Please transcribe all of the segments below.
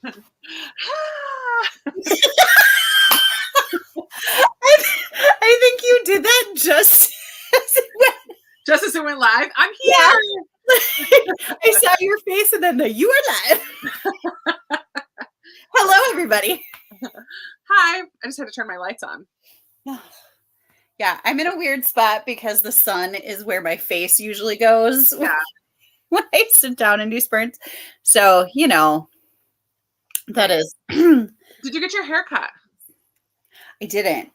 I think you did that just as it went live. I'm here. Yeah. I saw your face and then you are live. Hello, everybody. Hi. I just had to turn my lights on. Yeah, I'm in a weird spot because the sun is where my face usually goes when I sit down and do sprints. So, that is. Did you get your hair cut? I didn't.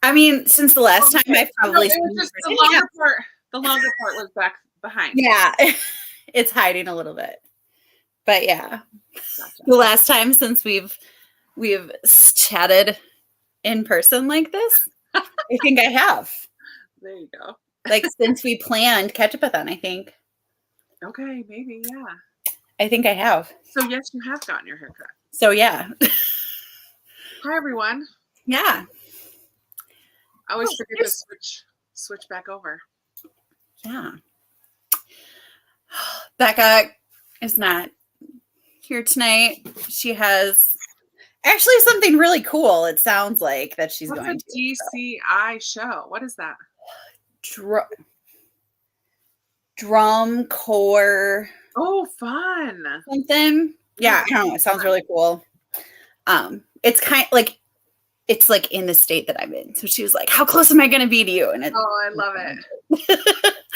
I mean, since the last time I probably it was just the longer part. The longer part was back behind. Yeah, it's hiding a little bit. But yeah, gotcha. The last time since we've chatted in person like this, I think I have. There you go. Like since we planned Ketchupathon, I think. Okay, maybe, yeah. I think I have. So yes, you have gotten your haircut. So yeah. Hi everyone. Yeah. I always forget to switch back over. Yeah. Becca is not here tonight. She has actually something really cool. It sounds like that she's going to. DCI show. What is that? Drum corps. Oh, fun. Something. Yeah, I don't know. It sounds really cool. It's kind of like it's like in the state that I'm in. So she was like, "How close am I going to be to you?" And I love it.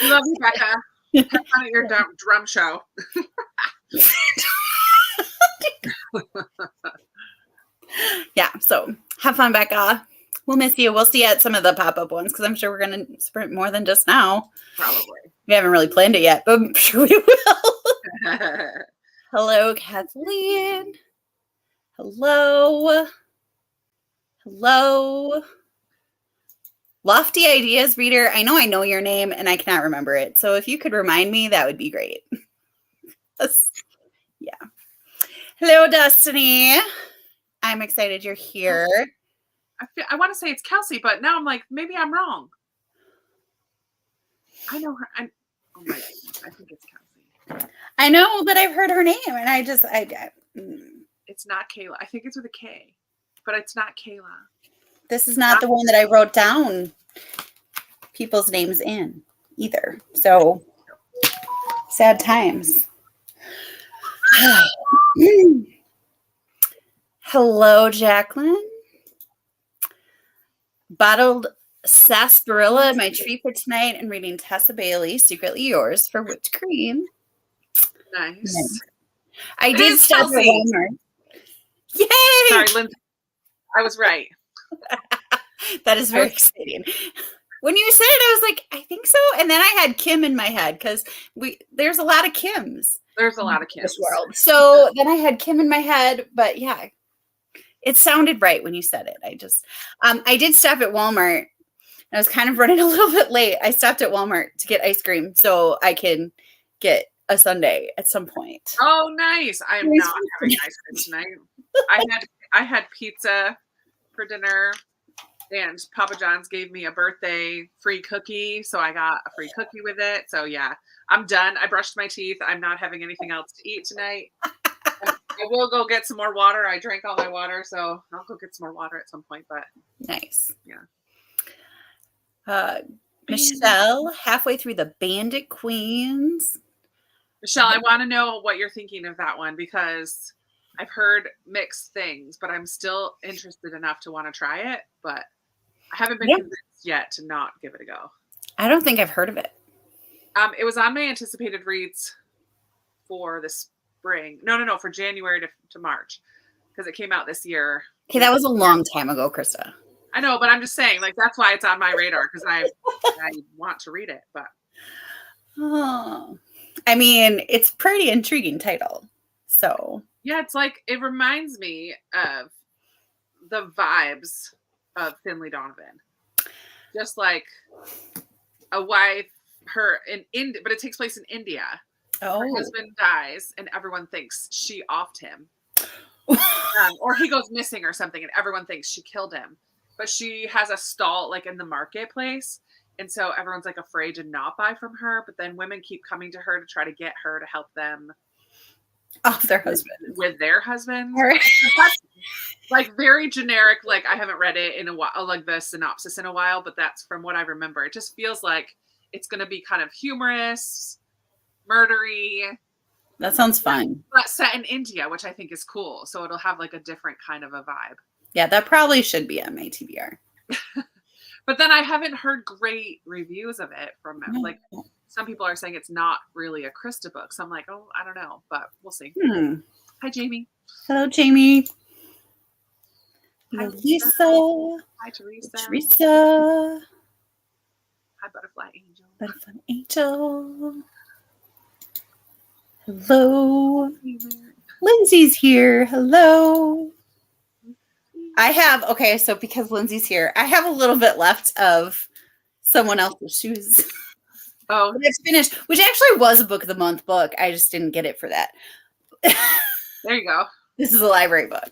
I love you, Becca. Have fun at your drum show. Yeah. So have fun, Becca. We'll miss you. We'll see you at some of the pop-up ones because I'm sure we're going to sprint more than just now. Probably. We haven't really planned it yet, but I'm sure we will. Hello, Kathleen. Hello. Lofty Ideas Reader. I know your name and I cannot remember it. So if you could remind me, that would be great. Yeah. Hello, Destiny. I'm excited you're here. I want to say it's Kelsey, but now I'm like, maybe I'm wrong. I know her. Oh my goodness. I think it's Kelsey. I know, but I've heard her name and It's not Kayla. I think it's with a K, but it's not Kayla. This is not the one that I wrote down people's names in either. So sad times. Hello, Jacqueline. Bottled sarsaparilla in my treat for tonight and reading Tessa Bailey, Secretly Yours for Whipped Cream. Nice. I did stop at Walmart. Yay! Sorry, Lindsay. I was right. That is very exciting. When you said it, I was like, I think so. And then I had Kim in my head because there's a lot of Kims. There's a lot of Kims in this world. So then I had Kim in my head, but yeah, it sounded right when you said it. I did stop at Walmart. I was kind of running a little bit late. I stopped at Walmart to get ice cream so I can get a Sundae at some point. Oh, nice. I am not having ice cream tonight. I had pizza for dinner, and Papa John's gave me a birthday free cookie, so I got a free cookie with it. So yeah, I'm done. I brushed my teeth. I'm not having anything else to eat tonight. I will go get some more water. I drank all my water, so I'll go get some more water at some point. But nice. Yeah. Michelle, halfway through the Bandit Queens. Michelle, I want to know what you're thinking of that one because I've heard mixed things, but I'm still interested enough to want to try it. But I haven't been convinced yet to not give it a go. I don't think I've heard of it. It was on my anticipated reads for the spring. No, for January to March because it came out this year. Okay, that was a long time ago, Krista. I know, but I'm just saying, like, that's why it's on my radar because I want to read it. But I mean, it's pretty intriguing title. So yeah, it's like it reminds me of the vibes of Finley Donovan, just like a wife, but it takes place in India. Oh. Her husband dies, and everyone thinks she offed him, or he goes missing or something, and everyone thinks she killed him. But she has a stall like in the marketplace, and so everyone's like afraid to not buy from her. But then women keep coming to her to try to get her to help them Off their husband. With their husbands. All right. That's like very generic. Like I haven't read it in a while, like the synopsis in a while, but that's from what I remember. It just feels like it's going to be kind of humorous, murdery. That sounds fun. But set in India, which I think is cool. So it'll have like a different kind of a vibe. Yeah, that probably should be on my TBR. But then I haven't heard great reviews of it from like some people are saying it's not really a Krista book. So I'm like, oh, I don't know, but we'll see. Hi, Jamie. Hello, Jamie. Hi, Lisa. Hi, Teresa. Teresa. Hi, Butterfly Angel. Butterfly Angel. Hello. Lindsay's here. Hello. I have, okay, so because Lindsay's here, I have a little bit left of someone else's shoes. Oh. But it's finished, which actually was a book of the month book. I just didn't get it for that. There you go. This is a library book.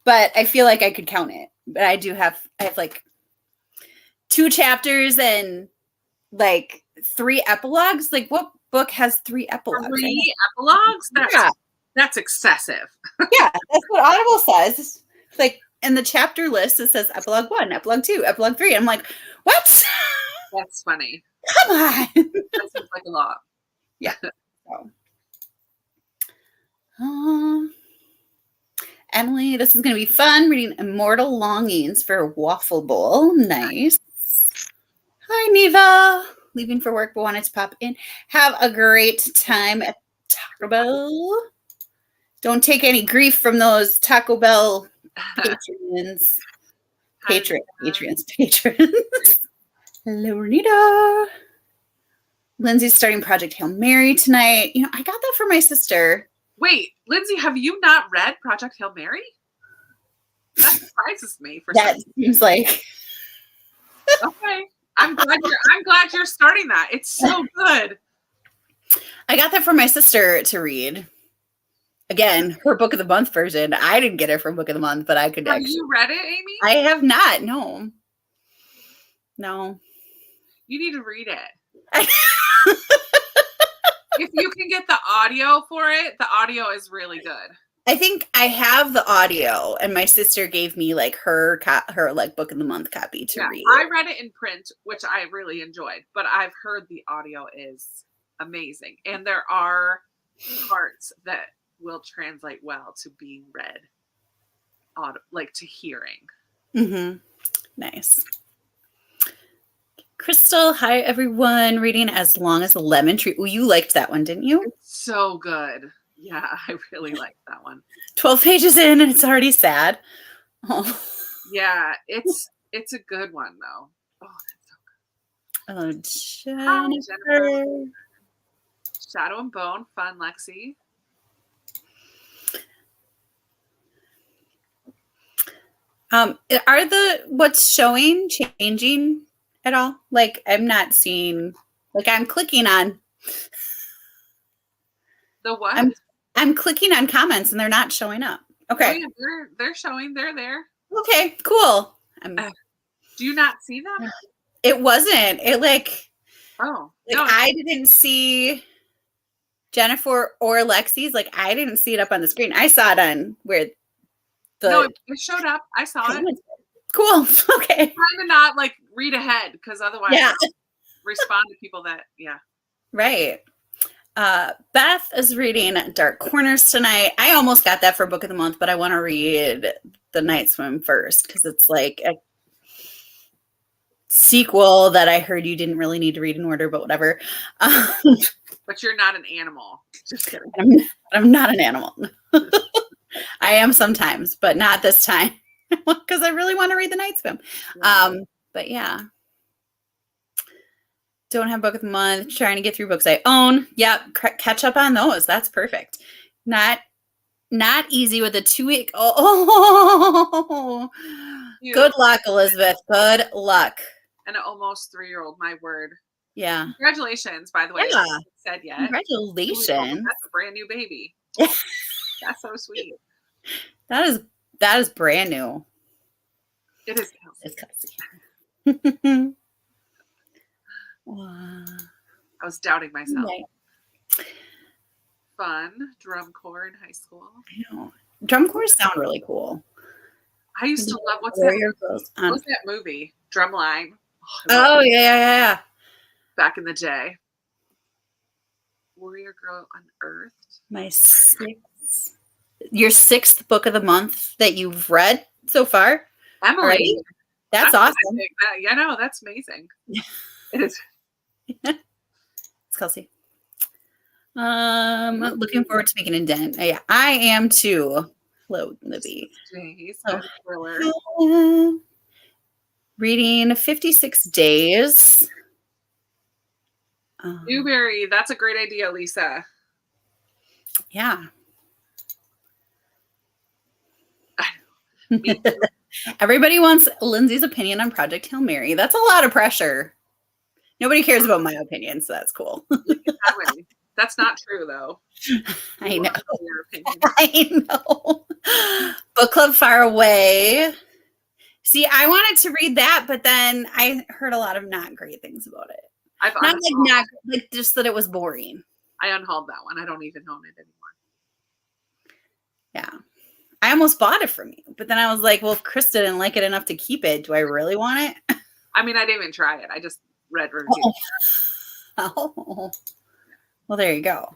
But I feel like I could count it. But I have like 2 chapters and like 3 epilogues. Like what book has 3 epilogues? 3 epilogues? That's excessive. Yeah, that's what Audible says. It's like in the chapter list, it says epilogue 1, epilogue 2, epilogue 3. I'm like, what? That's funny. Come on. That seems like a lot. Yeah. So. Emily, this is going to be fun reading Immortal Longings for Waffle Bowl. Nice. Hi, Neva. Leaving for work, but wanted to pop in. Have a great time at Taco Bell. Don't take any grief from those Taco Bell patrons. Patrons. Hello, Renita. Lindsay's starting Project Hail Mary tonight. You know, I got that for my sister. Wait, Lindsay, have you not read Project Hail Mary? That surprises me. That seems like. Okay, I'm glad you're starting that. It's so good. I got that for my sister to read. Again, her book of the month version. I didn't get it for book of the month, but I could. Have you read it, Amy? I have not. No. You need to read it. If you can get the audio for it, the audio is really good. I think I have the audio, and my sister gave me like her like book of the month copy to read. I read it in print, which I really enjoyed, but I've heard the audio is amazing, and there are parts that will translate well to being read, like to hearing. Mm-hmm. Nice. Crystal, hi everyone. Reading As Long as a Lemon Tree. Oh, you liked that one, didn't you? It's so good. Yeah, I really liked that one. 12 pages in and it's already sad. Oh. Yeah, it's a good one though. Oh, that's so good. Oh, Jennifer. Shadow and Bone, fun, Lexi. Are what's showing changing at all? Like I'm not seeing, like I'm clicking on the what? I'm clicking on comments and they're not showing up. Okay. Oh, yeah, they're showing. They're there. Okay, cool. Do you not see them? It wasn't. It like. Oh. No. I didn't see Jennifer or Lexi's. Like I didn't see it up on the screen. I saw it on where. No, it showed up. I saw it. Cool. Okay. I'm trying to not like read ahead because otherwise respond to people that, Right. Beth is reading Dark Corners tonight. I almost got that for book of the month, but I want to read The Night Swim first because it's like a sequel that I heard you didn't really need to read in order, but whatever. But you're not an animal. Just kidding. I'm not an animal. I am sometimes, but not this time because I really want to read The Night Swim. But yeah. Don't have book of the month. Trying to get through books I own. Yep. Catch up on those. That's perfect. Not easy with a 2-week. Oh, good luck, Elizabeth. Good luck. And an almost 3-year-old, my word. Yeah. Congratulations, by the way. Yeah. I haven't said yet. Congratulations. That's a brand new baby. That's so sweet. That is brand new. It is Kelsey. It's Kelsey. Wow. I was doubting myself. Right. fun. Drum corps in high school. I know. Drum corps sound really cool. I used to love What was that movie? Drumline. Oh, yeah. Back in the day. Warrior Girl Unearthed. Your sixth book of the month that you've read so far? Emily. Already? That's awesome. Yeah, no, that's amazing. It is. It's Kelsey. Looking forward to making a dent. Yeah, I am too. Hello, Libby. Reading 56 Days. Newberry, that's a great idea, Lisa. Yeah. Everybody wants Lindsay's opinion on Project Hail Mary. That's a lot of pressure. Nobody cares about my opinion, so that's cool. That's not true, though. I know. I know. Book Club Far Away. See, I wanted to read that, but then I heard a lot of not great things about it. Not just that it was boring. I unhauled that one. I don't even own it anymore. Yeah. I almost bought it from you, but then I was like, well, if Krista didn't like it enough to keep it, do I really want it? I mean, I didn't even try it. I just read reviews. Oh. Well, there you go.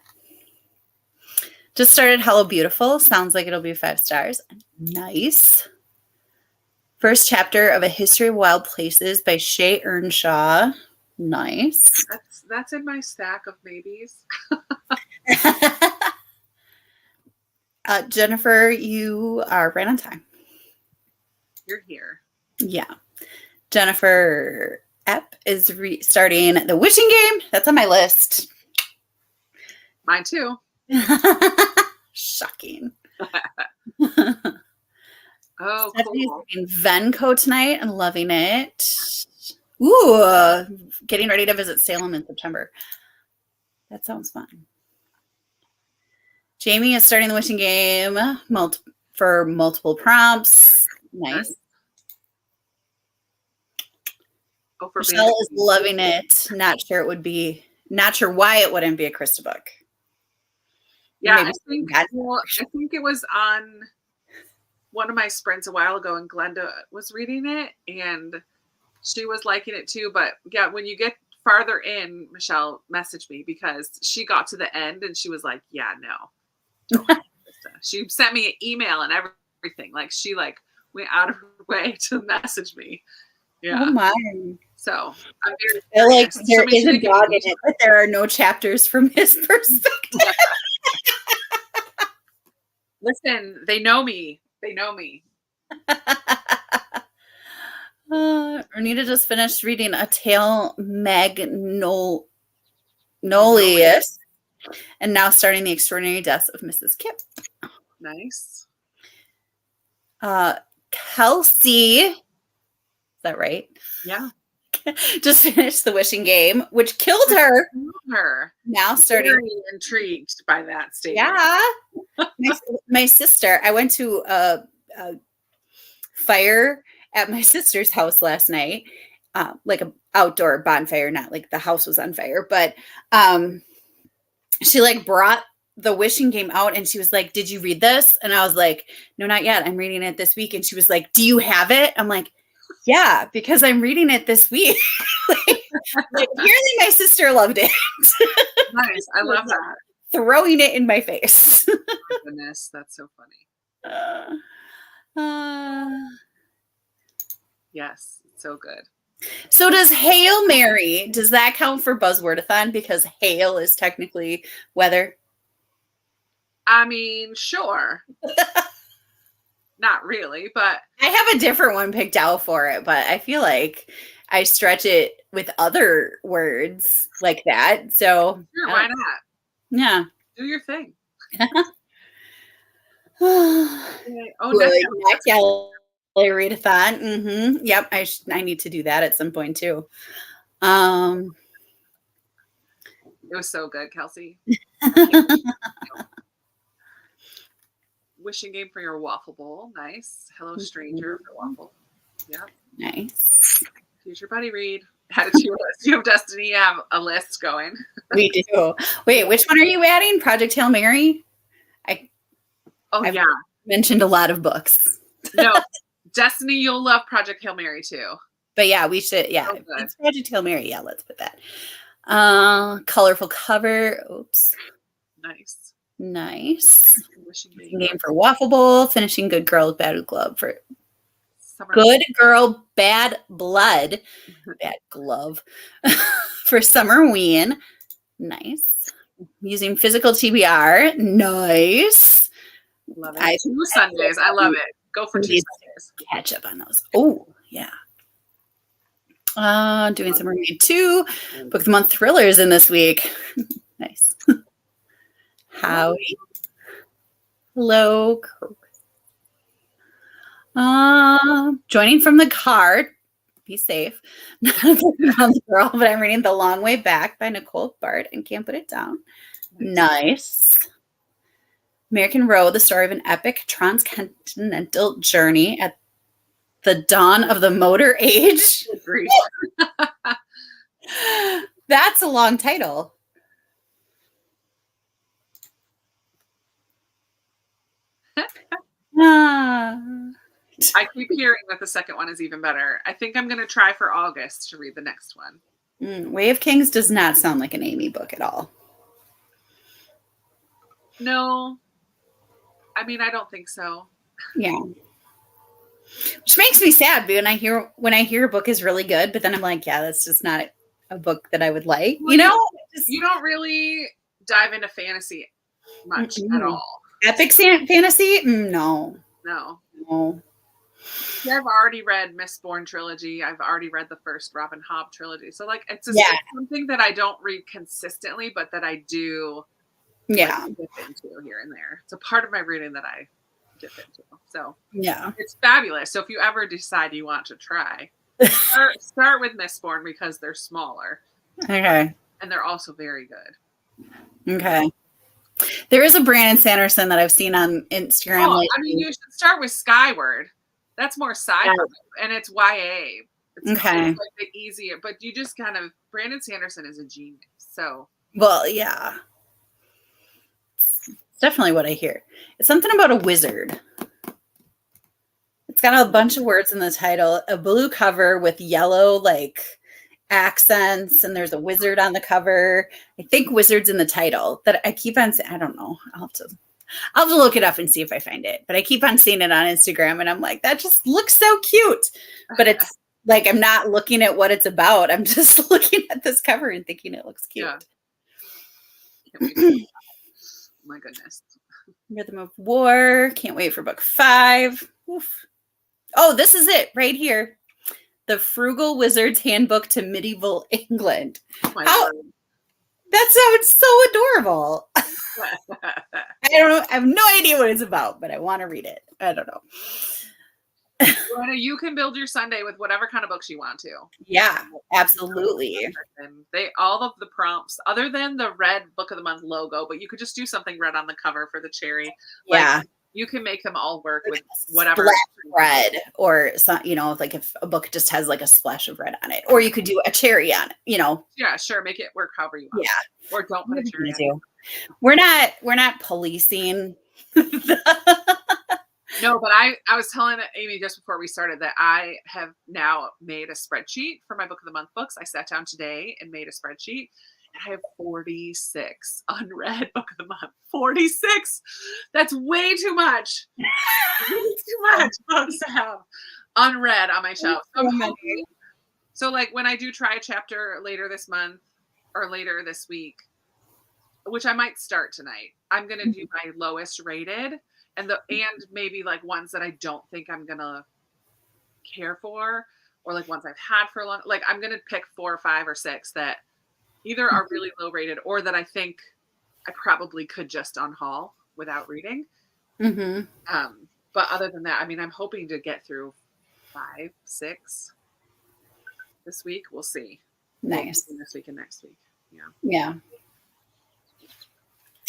Just started Hello Beautiful. Sounds like it'll be 5 stars. Nice. First chapter of A History of Wild Places by Shay Earnshaw. Nice. That's in my stack of maybes. Jennifer, you are right on time. You're here. Yeah. Jennifer Epp is starting The Wishing Game. That's on my list. Mine too. Shocking. Oh, Stephanie's cool. reading Venco tonight and loving it. Ooh, getting ready to visit Salem in September. That sounds fun. Jamie is starting The Wishing Game for multiple prompts. Nice. Michelle is loving it. Not sure why it wouldn't be a Krista book. Yeah, I think it was on one of my sprints a while ago, and Glenda was reading it, and she was liking it too. But yeah, when you get farther in, Michelle messaged me because she got to the end and she was like, "Yeah, no." She sent me an email and everything. Like she went out of her way to message me. Yeah. Oh my. So I feel like there is a dog in it, but there are no chapters from his perspective. Listen, they know me. They know me. Renita just finished reading A Tale Magnolious and now starting The Extraordinary Deaths of Mrs. Kip. Nice. Kelsey, is that right? Yeah. Just finished The Wishing Game, which killed her. Now starting. Very intrigued by that statement. Yeah. My sister, I went to a fire at my sister's house last night, like an outdoor bonfire, not like the house was on fire, but she brought The Wishing Game out and she was like, "Did you read this?" And I was like, "No, not yet. I'm reading it this week." And she was like, "Do you have it?" I'm like, "Yeah, because I'm reading it this week." Apparently my sister loved it. Nice. I love that. Throwing it in my face. Oh my goodness, that's so funny. Yes, it's so good. So does Hail Mary, does that count for Buzzwordathon because hail is technically weather? I mean, sure. Not really, but I have a different one picked out for it, but I feel like I stretch it with other words like that. So sure, why not? Yeah. Do your thing. Readathon. Mm-hmm. Yep, I need to do that at some point too. It was so good, Kelsey. Wishing Game for your waffle bowl. Nice. Hello, Stranger for waffle. Yep. Nice. Here's your buddy read. Add it to your list. You have Destiny. You have a list going. We do. Wait, which one are you adding? Project Hail Mary? I've mentioned a lot of books. No, Destiny, you'll love Project Hail Mary too. But yeah, we should. Yeah, it's Project Hail Mary. Yeah, let's put that. Colorful cover. Oops. Nice. Game for Waffle Bowl. Finishing Good Girl, Bad Glove for Good Girl, Bad Blood, Bad Glove for Summerween. Nice. Using physical TBR. Nice. Love it. 2 Sundays. I love it. Go for 2 Sundays. Catch up on those. Oh, yeah. Doing Summerween 2. Book of the Month thrillers in this week. Nice. Howdy. Hello. Joining from the car. Be safe. Not a book about the girl, but I'm reading The Long Way Back by Nicole Bart and can't put it down. Nice. American Road, the story of an epic transcontinental journey at the dawn of the motor age. That's a long title. I keep hearing that the second one is even better. I think I'm going to try for August to read the next one. Way of Kings does not sound like an Amy book at all. No. I mean, I don't think so. Yeah. Which makes me sad when I hear a book is really good, but then I'm like, yeah, that's just not a book that I would like. Well, you don't really dive into fantasy much at all. Epic fantasy? No. Yeah, I've already read Mistborn trilogy. I've already read the first Robin Hobb trilogy. So like it's something that I don't read consistently, but that I do dip into here and there. It's a part of my reading that I dip into. So yeah, it's fabulous. So if you ever decide you want to try, start with Mistborn because they're smaller. Okay. And they're also very good. Okay. There is a Brandon Sanderson that I've seen on Instagram. I mean, you should start with Skyward. That's more sci-fi, and it's YA. It's like the easier, but you just Brandon Sanderson is a genius. So, well, yeah, it's definitely what I hear. It's something about a wizard. It's got a bunch of words in the title, a blue cover with yellow accents, and there's a wizard on the cover. I think wizard's in the title that I keep on saying. I don't know. I'll have to look it up and see if I find it. But I keep on seeing it on Instagram and I'm like, that just looks so cute. But it's like, I'm not looking at what it's about. I'm just looking at this cover and thinking it looks cute. Yeah. My goodness. Rhythm of War. Can't wait for book 5. Oof. Oh, this is it right here. The Frugal Wizard's Handbook to Medieval England. Oh, that sounds so adorable. I don't know. I have no idea what it's about, but I want to read it. I don't know. You can build your Sunday with whatever kind of books you want to. Yeah, absolutely. And all of the prompts, other than the red Book of the Month logo, but you could just do something red on the cover for the cherry. Yeah. You can make them all work with whatever red, or some, if a book just has a splash of red on it, or you could do a cherry on it, Yeah, sure. Make it work however you want. Yeah. Or don't put a cherry on it. We're not policing. No, but I was telling Amy just before we started that I have now made a spreadsheet for my Book of the Month books. I sat down today and made a spreadsheet. I have 46 unread Book of the Month. 46. That's way too much. Too much books to have unread on my shelf. So when I do try a chapter later this month or later this week, which I might start tonight, I'm gonna do my lowest rated and maybe ones that I don't think I'm gonna care for, or ones I've had for a long. I'm gonna pick 4 or 5 or 6 that either are really low rated or that I think I probably could just unhaul without reading. Mm-hmm. But other than that, I mean, I'm hoping to get through 5, 6 this week. We'll see. Nice. This week and next week. Yeah. Yeah.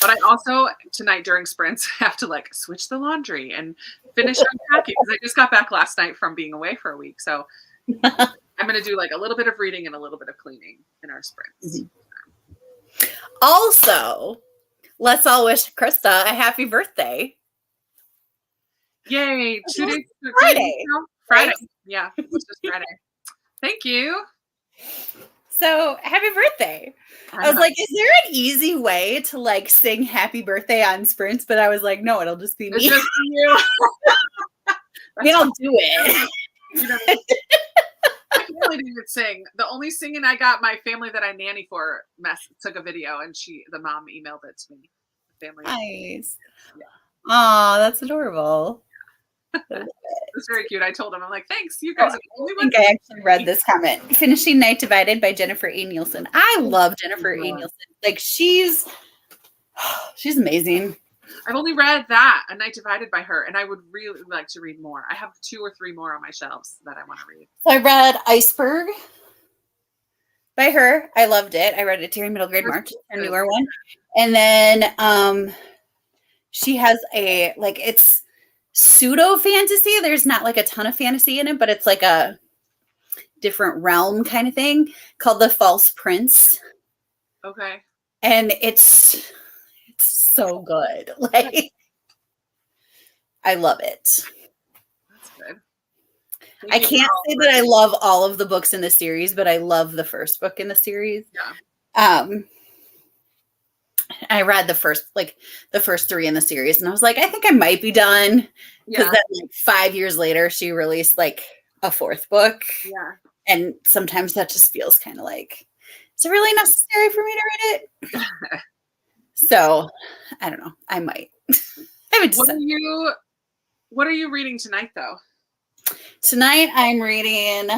But I also tonight during sprints have to switch the laundry and finish unpacking because I just got back last night from being away for a week. So I'm going to do like a little bit of reading and a little bit of cleaning in our sprints. Mm-hmm. Also, let's all wish Krista a happy birthday. Yay. 2 days. Friday. Friday. Right? Yeah. It was just Friday. Thank you. So happy birthday. I was like, is there an easy way to like sing happy birthday on sprints? But I was like, no, it'll just be me. It's just you. I'll do it. You know, my family didn't even sing. The only singing I got, my family that I nanny for took a video, and the mom emailed it to me. The family. Nice. Yeah. Oh, that's adorable. It's very cute. I told him, I'm like, thanks. You guys are the only ones. I think I actually read this comment. Finishing Night Divided by Jennifer A. Nielsen. I love Jennifer A. Nielsen. Like she's amazing. I've only read that, A Night Divided by her, and I would really like to read more. I have 2 or 3 more on my shelves that I want to read. So I read Iceberg by her. I loved it. I read it during middle grade March, a newer one. And then she has it's pseudo fantasy. There's not like a ton of fantasy in it, but it's like a different realm kind of thing called The False Prince. Okay. And it's so good. Like I love it. That's good. I can't say that I love all of the books in the series, but I love the first book in the series. Yeah. I read the first 3 in the series, and I was like, I think I might be done. Because then, like 5 years later, she released like a 4th book. Yeah. And sometimes that just feels kind of like, is it really necessary for me to read it? So I don't know. I might. What are you reading tonight, though? Tonight I'm reading.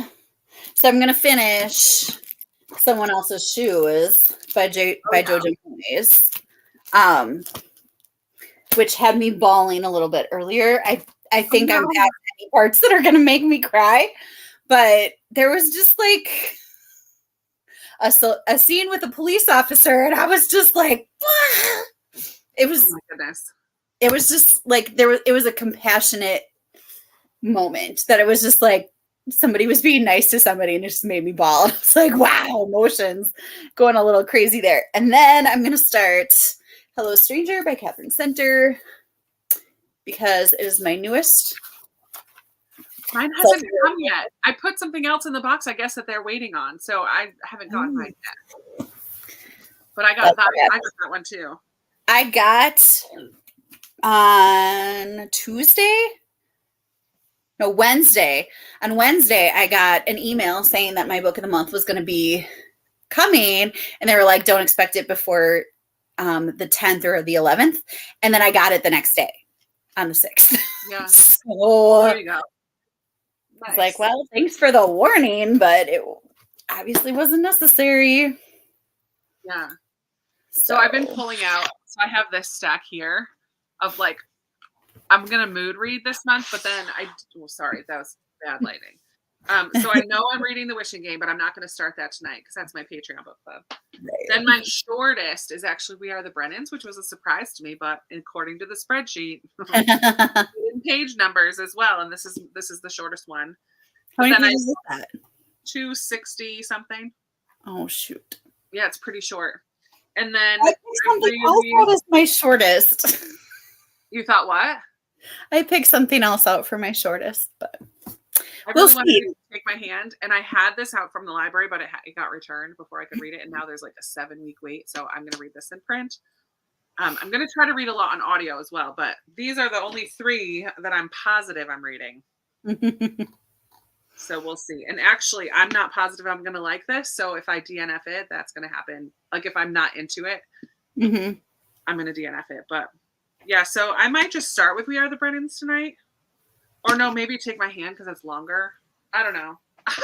So I'm gonna finish Someone Else's Shoes by Jojo Moyes, which had me bawling a little bit earlier. I think I'm at any parts that are gonna make me cry, but there was just like a scene with a police officer, and I was just like, ah! It was. Oh my goodness! It was just like it was a compassionate moment that it was just like somebody was being nice to somebody, and it just made me bawl. I was like, wow, emotions going a little crazy there. And then I'm gonna start Hello Stranger by Catherine Center because it is my newest. Mine hasn't come yet. I put something else in the box, I guess, that they're waiting on. So I haven't gotten mine yet. But I got that. I got that one too. I got on Wednesday. On Wednesday, I got an email saying that my book of the month was going to be coming. And they were like, don't expect it before the 10th or the 11th. And then I got it the next day on the 6th. Yeah. So there you go. Nice. It's like, well, thanks for the warning, but it obviously wasn't necessary. Yeah. So I've been pulling out. So I have this stack here of like, I'm going to mood read this month, but then sorry, that was bad lighting. So I know I'm reading The Wishing Game, but I'm not going to start that tonight because that's my Patreon book club. Right. Then my shortest is actually We Are the Brennans, which was a surprise to me, but according to the spreadsheet, in page numbers as well. And this is the shortest one. How many pages is that? 260 something. Oh shoot. Yeah, it's pretty short. And then I picked something else out as my shortest. You thought what? I picked something else out for my shortest, but I really wanted to take my hand, and I had this out from the library, but it got returned before I could read it, and now there's like a 7-week wait, so I'm going to read this in print. I'm going to try to read a lot on audio as well, but these are the only 3 that I'm positive I'm reading. So we'll see. And actually, I'm not positive I'm going to like this, so if I DNF it, that's going to happen. Like if I'm not into it, I'm going to DNF it. But yeah, so I might just start with We Are the Brennans tonight. Or no, maybe take my hand because it's longer. I don't know. I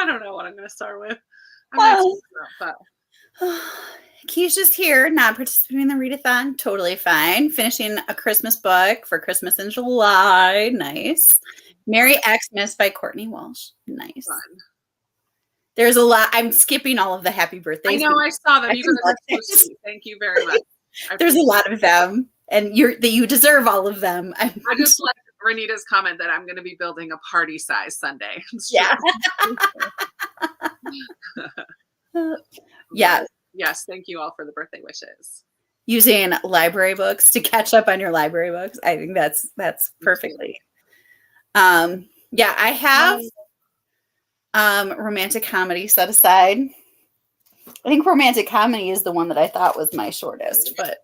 don't know what I'm going to start with. Keisha's here, not participating in the readathon. Totally fine. Finishing a Christmas book for Christmas in July. Nice. Merry Xmas by Courtney Walsh. Nice. Fun. There's a lot. I'm skipping all of the happy birthdays. I know. I saw them. You guys are so sweet. Thank you very much. There's a lot of them. And you deserve all of them. I just like Renita's comment that I'm going to be building a party size Sundae. Yeah. Yeah. Yes. Thank you all for the birthday wishes. Using library books to catch up on your library books. I think that's perfectly. Yeah, I have romantic comedy set aside. I think romantic comedy is the one that I thought was my shortest, but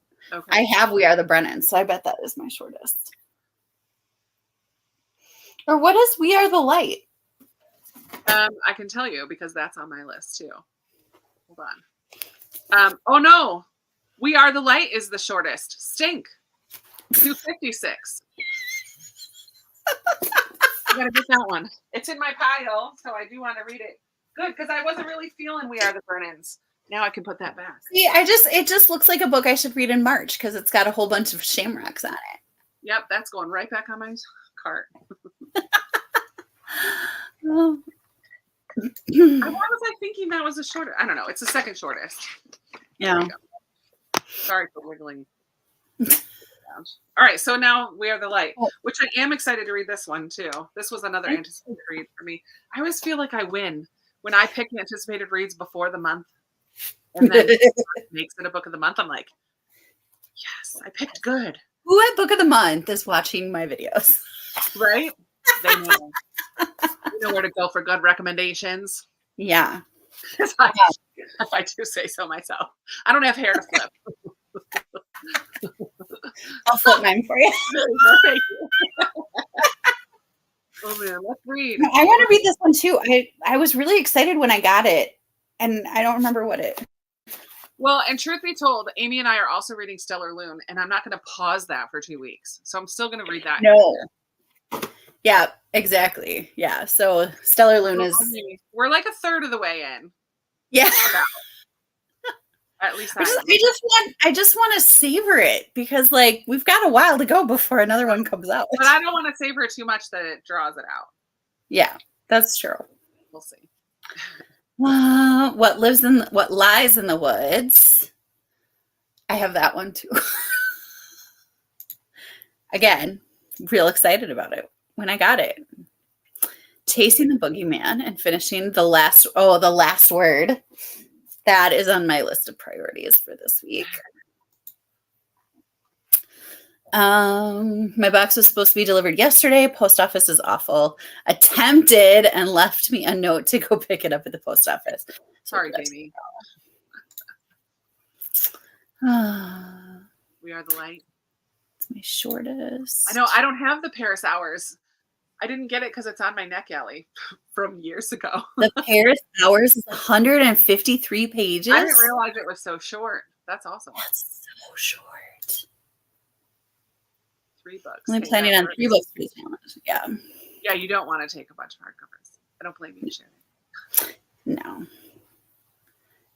I have We Are the Brennans, so I bet that is my shortest. Or what is We Are the Light? I can tell you because that's on my list too. Hold on. Oh no, We Are the Light is the shortest. Stink. 256. I gotta get that one. It's in my pile, so I do want to read it. Good, because I wasn't really feeling We Are the Brennans. Now I can put that back. See, it just looks like a book I should read in March because it's got a whole bunch of shamrocks on it. Yep, that's going right back on my cart. Oh. Why was I thinking that was the shortest? I don't know. It's the second shortest. Yeah. Sorry for wiggling. All right, so now We Are the Light, which I am excited to read this one too. This was another anticipated read for me. I always feel like I win when I pick anticipated reads before the month, and then makes it a book of the month. I'm like, yes, I picked good. Who at Book of the Month is watching my videos? Right? They know. They know where to go for good recommendations. Yeah. If I do say so myself. I don't have hair to flip. I'll flip mine for you. Oh man, let's read. I want to read this one too. I was really excited when I got it, and I don't remember what it. Well, and truth be told, Amy and I are also reading Stellar Loon, and I'm not going to pause that for 2 weeks. So I'm still going to read that. No. Yeah, exactly. Yeah. So Stellar Loon is. We're like a third of the way in. Yeah. At least I just want to savor it because like we've got a while to go before another one comes out. But I don't want to savor it too much that it draws it out. Yeah, that's true. We'll see. What Lies in the Woods. I have that one too. Again, real excited about it when I got it. Chasing the Boogeyman and finishing the last word. That is on my list of priorities for this week. My box was supposed to be delivered yesterday. Post office is awful. Attempted and left me a note to go pick it up at the post office. Sorry, Jamie. We Are the Light. It's my shortest. I know. I don't have the Paris Hours. I didn't get it because it's on my neck alley from years ago. The Paris Hours is 153 pages. I didn't realize it was so short. That's awesome. That's so short. 3 books. I'm planning on 3 books for this one. Yeah. Yeah, you don't want to take a bunch of hardcovers. I don't blame you, Shannon.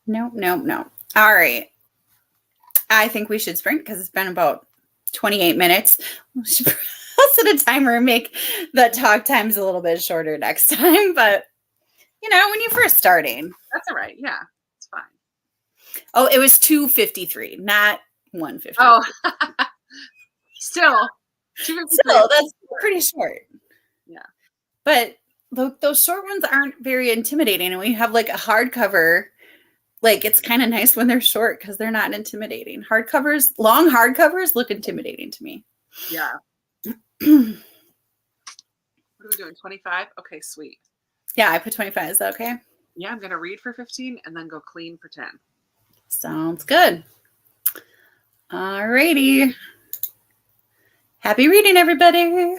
No. All right. I think we should sprint because it's been about 28 minutes. I'll set a timer and make the talk times a little bit shorter next time. But, when you're first starting. That's all right. Yeah, it's fine. Oh, it was 2:53, not 1:53. Oh, still, that's pretty short. Yeah. But those short ones aren't very intimidating. And when you have like a hardcover, like it's kind of nice when they're short because they're not intimidating. Long hardcovers look intimidating to me. Yeah. What are we doing? 25? Okay, sweet. Yeah, I put 25. Is that okay? Yeah, I'm going to read for 15 and then go clean for 10. Sounds good. All righty. Happy reading, everybody.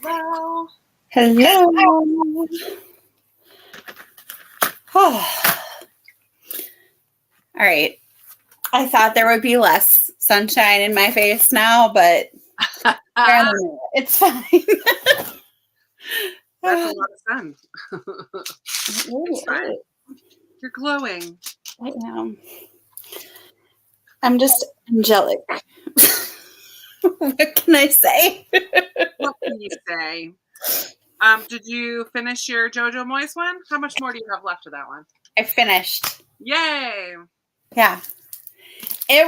Hello. Hello. All right. I thought there would be less sunshine in my face now, but it's fine. That's a lot of sun. It's fine. You're glowing. I am. I'm just angelic. What can I say? What can you say? Did you finish your JoJo Moyes one? How much more do you have left of that one? I finished. Yay! Yeah. It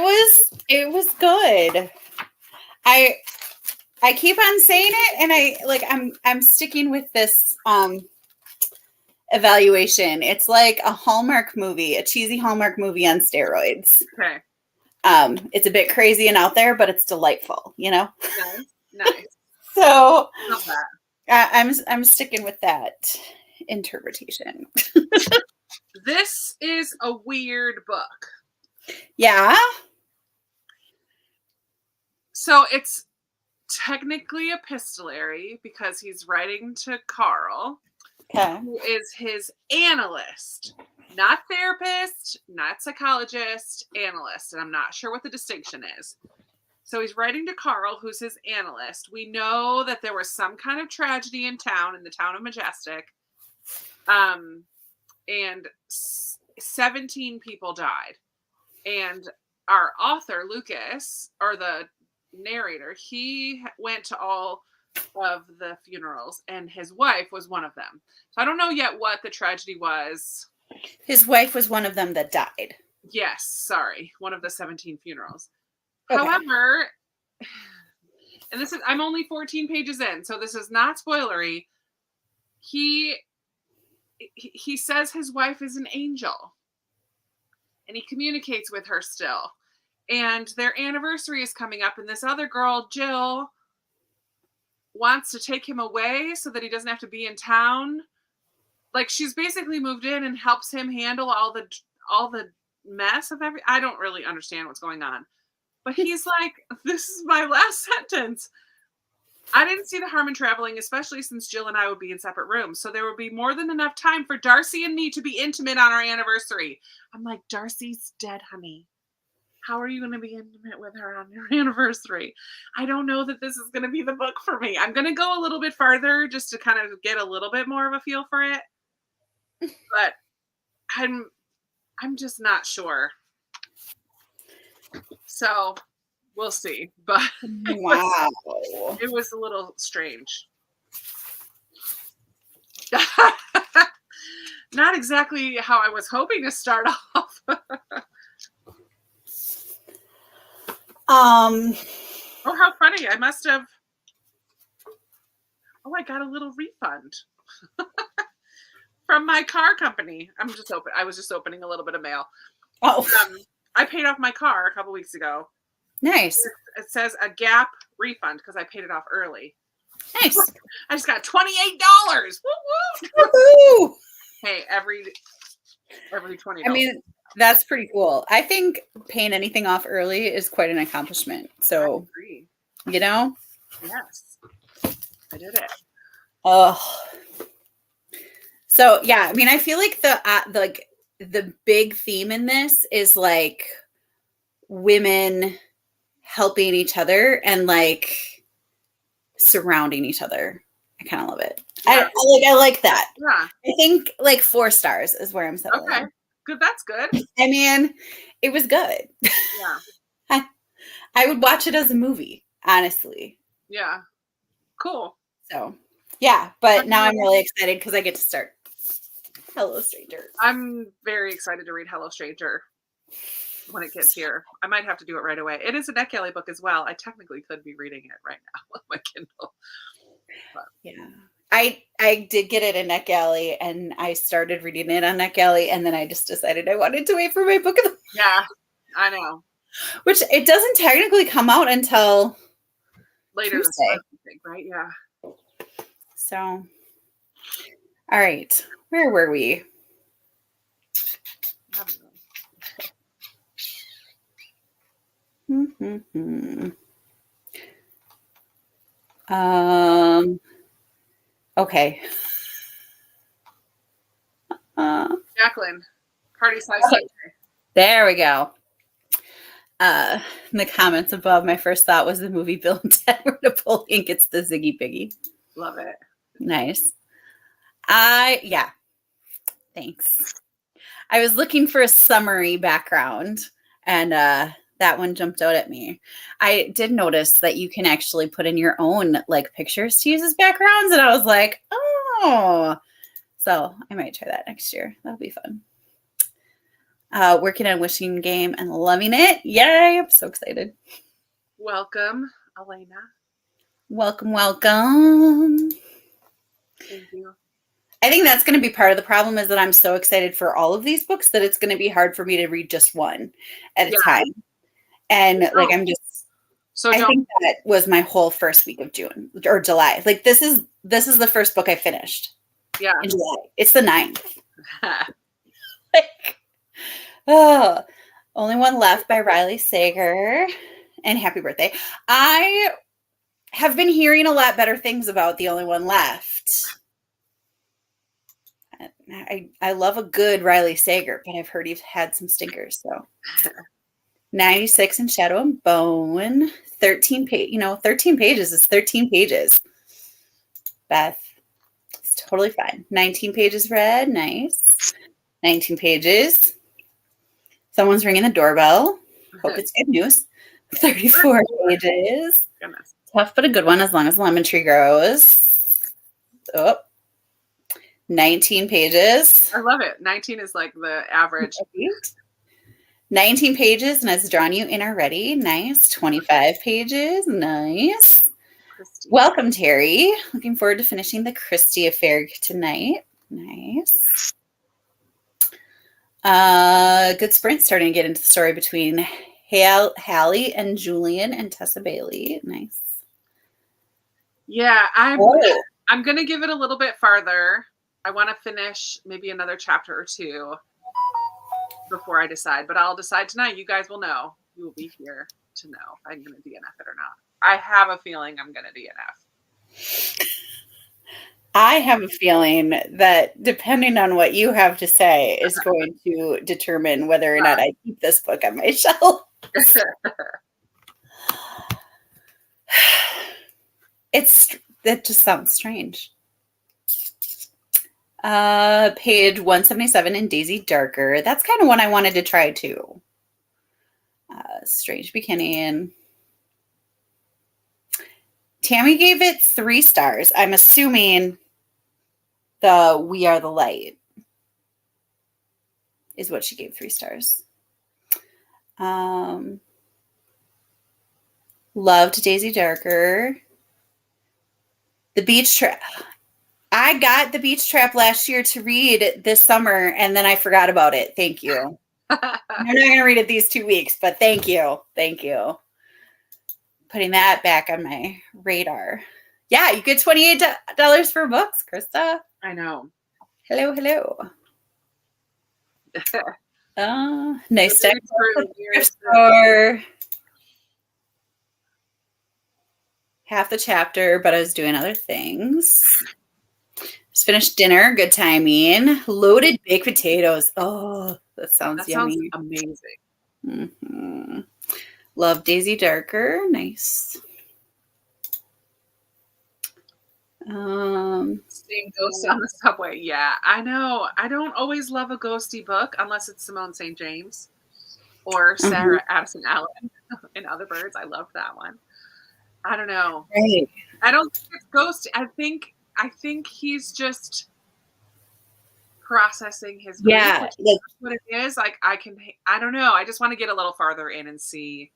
was good. I keep on saying it, and I'm sticking with this evaluation. It's like a Hallmark movie, a cheesy Hallmark movie on steroids. Okay. It's a bit crazy and out there, but it's delightful, you know? Nice. So love that. I'm sticking with that interpretation. This is a weird book. Yeah. So it's technically epistolary because he's writing to Carl, who is his analyst, not therapist, not psychologist, analyst. And I'm not sure what the distinction is. So he's writing to Carl, who's his analyst. We know that there was some kind of tragedy in the town of Majestic. And 17 people died. And our author, Lucas, or the narrator, he went to all of the funerals, and his wife was one of them. So I don't know yet what the tragedy was. His wife was one of them that died. Yes, sorry, one of the 17 funerals. Okay. However, and I'm only 14 pages in, so this is not spoilery. He says his wife is an angel, and he communicates with her still. And their anniversary is coming up, and this other girl, Jill, wants to take him away so that he doesn't have to be in town. Like, she's basically moved in and helps him handle all the mess of I don't really understand what's going on. But he's like, this is my last sentence. I didn't see the harm in traveling, especially since Jill and I would be in separate rooms. So there would be more than enough time for Darcy and me to be intimate on our anniversary. I'm like, Darcy's dead, honey. How are you going to be intimate with her on your anniversary? I don't know that this is going to be the book for me. I'm going to go a little bit farther just to kind of get a little bit more of a feel for it. But I'm just not sure. So we'll see. But wow. It was a little strange. Not exactly how I was hoping to start off. Oh, how funny. I must have. Oh, I got a little refund from my car company. I was just opening a little bit of mail. Oh. I paid off my car a couple weeks ago. Nice. It says a Gap refund because I paid it off early. Nice. I just got $28. Woo-hoo! Hey, every $20. I mean, that's pretty cool. I think paying anything off early is quite an accomplishment. So, I agree. You know? Yes. I did it. Oh. So, yeah, I mean, I feel like the big theme in this is like women helping each other and like surrounding each other. I kind of love it. Yeah. I like that. Yeah. I think like 4 stars is where I'm settling. Okay. Good. That's good. I mean, it was good. Yeah. I would watch it as a movie, honestly. Yeah. Cool. So, yeah, but now I'm really excited because I get to start Hello Stranger. I'm very excited to read Hello Stranger when it gets here. I might have to do it right away. It is a NetGalley book as well. I technically could be reading it right now on my Kindle. But. Yeah. I did get it in NetGalley, and I started reading it on NetGalley, and then I just decided I wanted to wait for my book of the month. Yeah, I know. Which it doesn't technically come out until later Tuesday. This month, I think, right? Yeah. So, all right. Where were we? Okay. Jacqueline, party size Okay. Sundae. There we go. In the comments above, my first thought was the movie Bill and Ted where Napoleon gets the Ziggy Piggy. Love it. Nice. Yeah. Thanks. I was looking for a summary background, and that one jumped out at me. I did notice that you can actually put in your own like pictures to use as backgrounds, and I was like, oh. So I might try that next year. That'll be fun. Working on wishing game and loving it. Yay! I'm so excited. Welcome, Elena. Welcome, welcome. Thank you. I think that's going to be part of the problem is that I'm so excited for all of these books that it's going to be hard for me to read just one at a time. And like, I'm just, I think that was my whole first week of June or July. Like this is the first book I finished. Yeah. In July. It's the 9th. Like, oh, Only One Left by Riley Sager. And happy birthday. I have been hearing a lot better things about The Only One Left. I love a good Riley Sager, but I've heard he's had some stinkers. So 96 in Shadow and Bone, 13 pages is 13 pages. Beth, it's totally fine. 19 pages read, nice. 19 pages. Someone's ringing the doorbell. Hope it's good news. 34 pages. Goodness. Tough, but a good one as long as the lemon tree grows. Oh. 19 pages. I love it. 19 is like the average. 19 pages and it's drawn you in already. Nice. 25 pages. Nice. Christy. Welcome, Terry. Looking forward to finishing the Christie affair tonight. Nice. Good sprint starting to get into the story between Hallie and Julian and Tessa Bailey. Nice. Yeah, I'm going to give it a little bit farther. I want to finish maybe another chapter or two before I decide, but I'll decide tonight. You guys will know. You will be here to know if I'm going to DNF it or not. I have a feeling I'm going to DNF. I have a feeling that depending on what you have to say is going to determine whether or not I keep this book on my shelf. That just sounds strange. Page 177 in Daisy Darker. That's kind of one I wanted to try too. Strange Beginning. Tammy gave it 3 stars. I'm assuming the We Are the Light is what she gave 3 stars. Loved Daisy Darker. The Beach Trap. I got The Beach Trap last year to read this summer, and then I forgot about it. Thank you. I'm not going to read it these 2 weeks, but thank you. Thank you. Putting that back on my radar. Yeah, you get $28 for books, Krista. I know. Hello, hello. Nice day. Store. Half the chapter, but I was doing other things. Just finished dinner. Good timing. Loaded baked potatoes. Oh, that sounds yummy. Sounds amazing. Mm-hmm. Love Daisy Darker. Nice. Seeing ghosts on the subway. Yeah, I know. I don't always love a ghosty book unless it's Simone St. James or Sarah Addison Allen in Other Birds. I love that one. I don't know. Right. I don't think it's ghosty. I think he's just processing his grief. Yeah, like what it is. Like I don't know. I just want to get a little farther in and see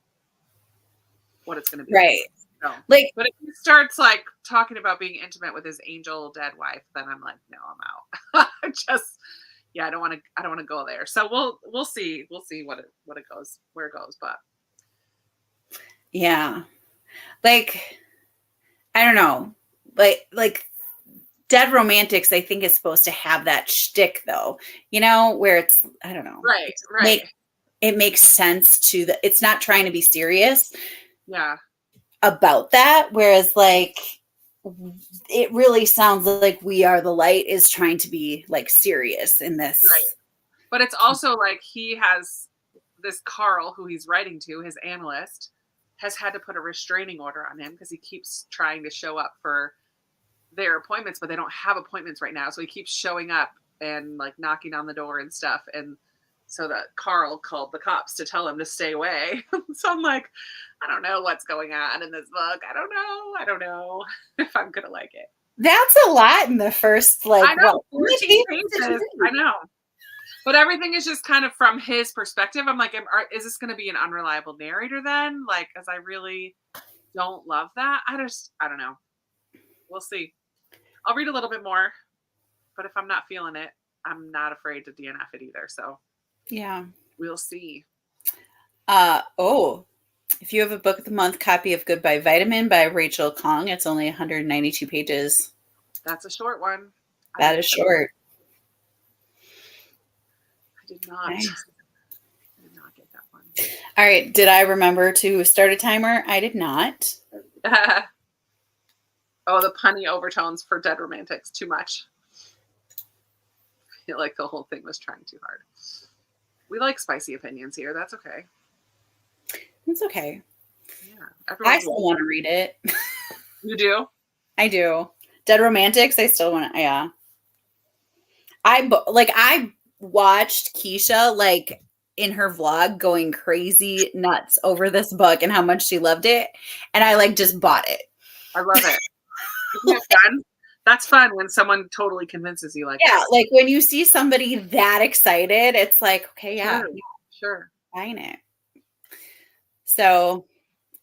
what it's going to be. Right. So, but if he starts like talking about being intimate with his angel dead wife, then I'm like, no, I'm out. I don't want to go there. So we'll see where it goes. But yeah, like I don't know, like Dead Romantics, I think is supposed to have that shtick though, where it's I don't know, right. It makes sense it's not trying to be serious. Yeah. About that, whereas like it really sounds like We Are the Light is trying to be like serious in this. Right. But it's also like he has this Carl who he's writing to, his analyst, has had to put a restraining order on him because he keeps trying to show up for their appointments, but they don't have appointments right now. So he keeps showing up and like knocking on the door and stuff. And so that Carl called the cops to tell him to stay away. So I'm like, I don't know what's going on in this book. I don't know if I'm going to like it. That's a lot in the first, like, I know, 14 pages. I know. But everything is just kind of from his perspective. I'm like, is this going to be an unreliable narrator then? Like, as I really don't love that. I don't know. We'll see. I'll read a little bit more, but if I'm not feeling it, I'm not afraid to DNF it either. So yeah, we'll see. If you have a book of the month copy of Goodbye Vitamin by Rachel Kong, it's only 192 pages. That's a short one. That is short. I did not. Nice. I did not get that one. All right. Did I remember to start a timer? I did not. Oh, the punny overtones for Dead Romantics. Too much. I feel like the whole thing was trying too hard. We like spicy opinions here. That's okay. It's okay. Yeah. I still want to read it. You do? I do. Dead Romantics, I still want to, yeah. I watched Keisha, like, in her vlog going crazy nuts over this book and how much she loved it. And I, like, just bought it. I love it. Isn't that fun? That's fun when someone totally convinces you like yeah, that. like when you see somebody that excited, it's like, okay, yeah, sure. Buying it. So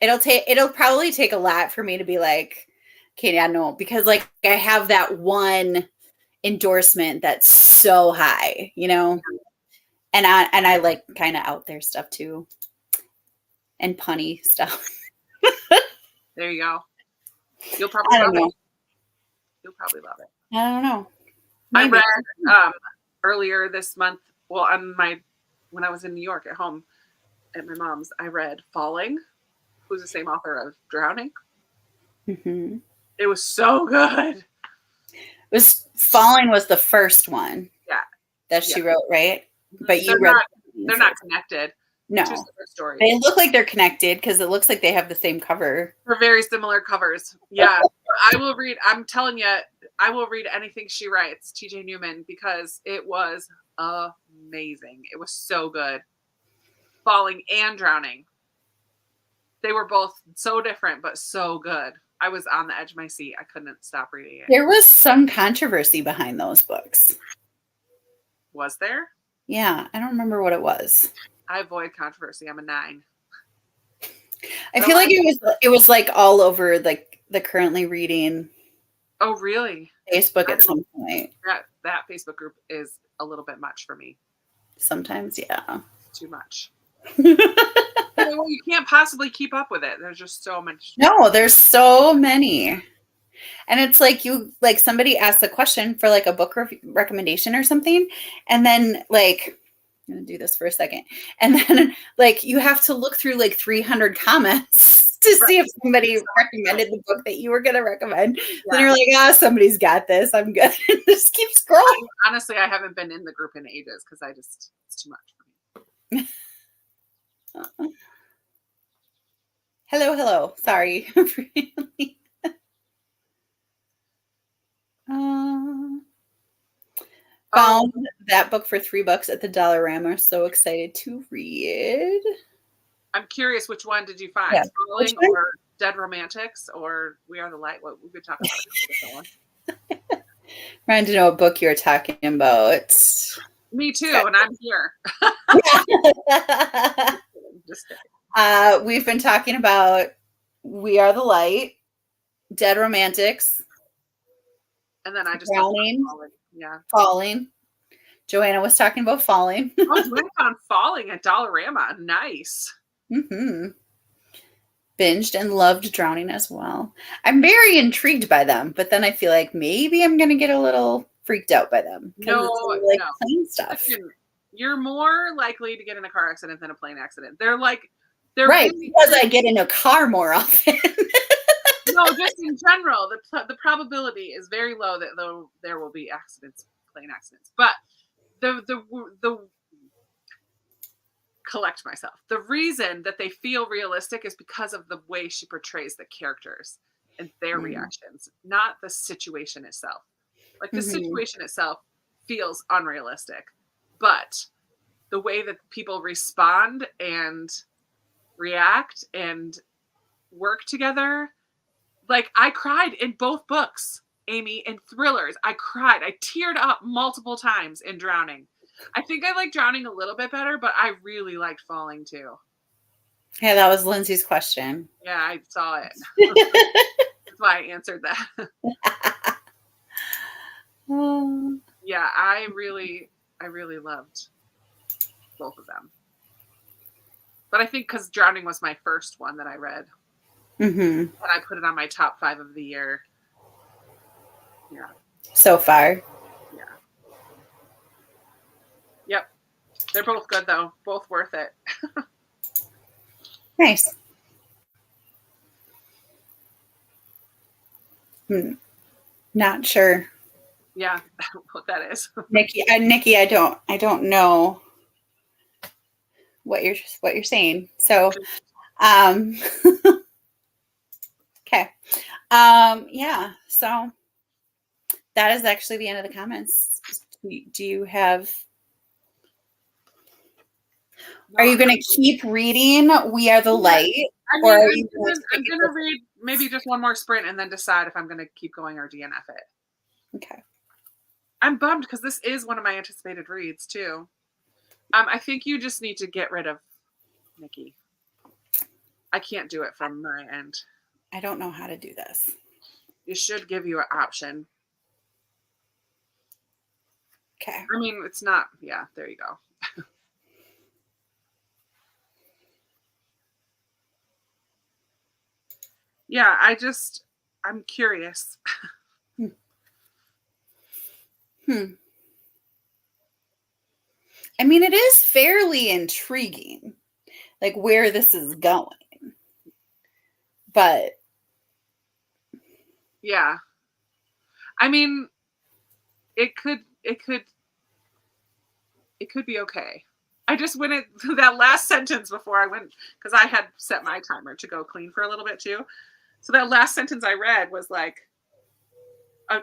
it'll probably take a lot for me to be like, okay, yeah, no, because like I have that one endorsement that's so high, you know, and I like kind of out there stuff too, and punny stuff. There you go. You'll probably love it. You'll probably love it. I don't know. Maybe. I read earlier this month. Well, when I was in New York at home at my mom's, I read Falling, who's the same author of Drowning. Mm-hmm. It was so good. Falling was the first one. Yeah. That she wrote, right? But they're not connected. No. Stories. They look like they're connected because it looks like they have the same cover. They're very similar covers. Yeah. I will read, I'm telling you, I will read anything she writes, TJ Newman, because it was amazing. It was so good. Falling and Drowning. They were both so different, but so good. I was on the edge of my seat. I couldn't stop reading it. There was some controversy behind those books. Was there? Yeah. I don't remember what it was. I avoid controversy. I'm a 9. I feel like it was like all over like the currently reading. Oh, really? Facebook at some point. That Facebook group is a little bit much for me. Sometimes, yeah. Too much. Well, you can't possibly keep up with it. There's just so much. No, there's so many. And it's like somebody asks a question for like a book recommendation or something. And then like, I'm going to do this for a second. And then like you have to look through like 300 comments to see if somebody recommended the book that you were going to recommend. Yeah. Then you're like, somebody's got this. I'm good. Just keep scrolling. Honestly, I haven't been in the group in ages because it's too much for me. Hello. Sorry. Found that book for $3 at the Dollarama. So excited to read. I'm curious, which one did you find? Yeah. Falling or Dead Romantics or We Are the Light? What we've been talking about this one. Trying to know what book you're talking about. Me too, and I'm here. Just kidding. We've been talking about We Are the Light, Dead Romantics, and then I just Drowning. Yeah. Falling. Joanna was talking about Falling. Joanna found Falling at Dollarama. Nice. Mm-hmm. Binged and loved Drowning as well. I'm very intrigued by them, but then I feel like maybe I'm going to get a little freaked out by them. No, plane stuff. You're more likely to get in a car accident than a plane accident. They're right, because I get in a car more often. No, just in general, the probability is very low that though there will be accidents, plane accidents. But the collect myself. The reason that they feel realistic is because of the way she portrays the characters and their reactions, not the situation itself. Like the situation itself feels unrealistic, but the way that people respond and react and work together, like I cried in both books, Amy, in thrillers. I cried. I teared up multiple times in Drowning. I think I like Drowning a little bit better, but I really liked Falling too. Yeah, that was Lindsay's question. Yeah, I saw it. That's why I answered that. Yeah, I really loved both of them. But I think because Drowning was my first one that I read. And I put it on my top 5 of the year. Yeah. So far. Yeah. Yep. They're both good though. Both worth it. Nice. Not sure. Yeah, what that is. Nikki, I don't know what you're saying. So, okay. Yeah. So that is actually the end of the comments. Do you have? Are you going to keep reading We Are the Light? I mean, I'm going to read maybe just one more sprint and then decide if I'm going to keep going or DNF it. Okay. I'm bummed because this is one of my anticipated reads too. I think you just need to get rid of Nikki. I can't do it from my end. I don't know how to do this. It should give you an option. Okay. I mean, it's not. Yeah, there you go. Yeah, I'm curious. I mean, it is fairly intriguing, like where this is going. But yeah, I mean, it could be okay. I just went at that last sentence before I went because I had set my timer to go clean for a little bit too. So that last sentence I read was like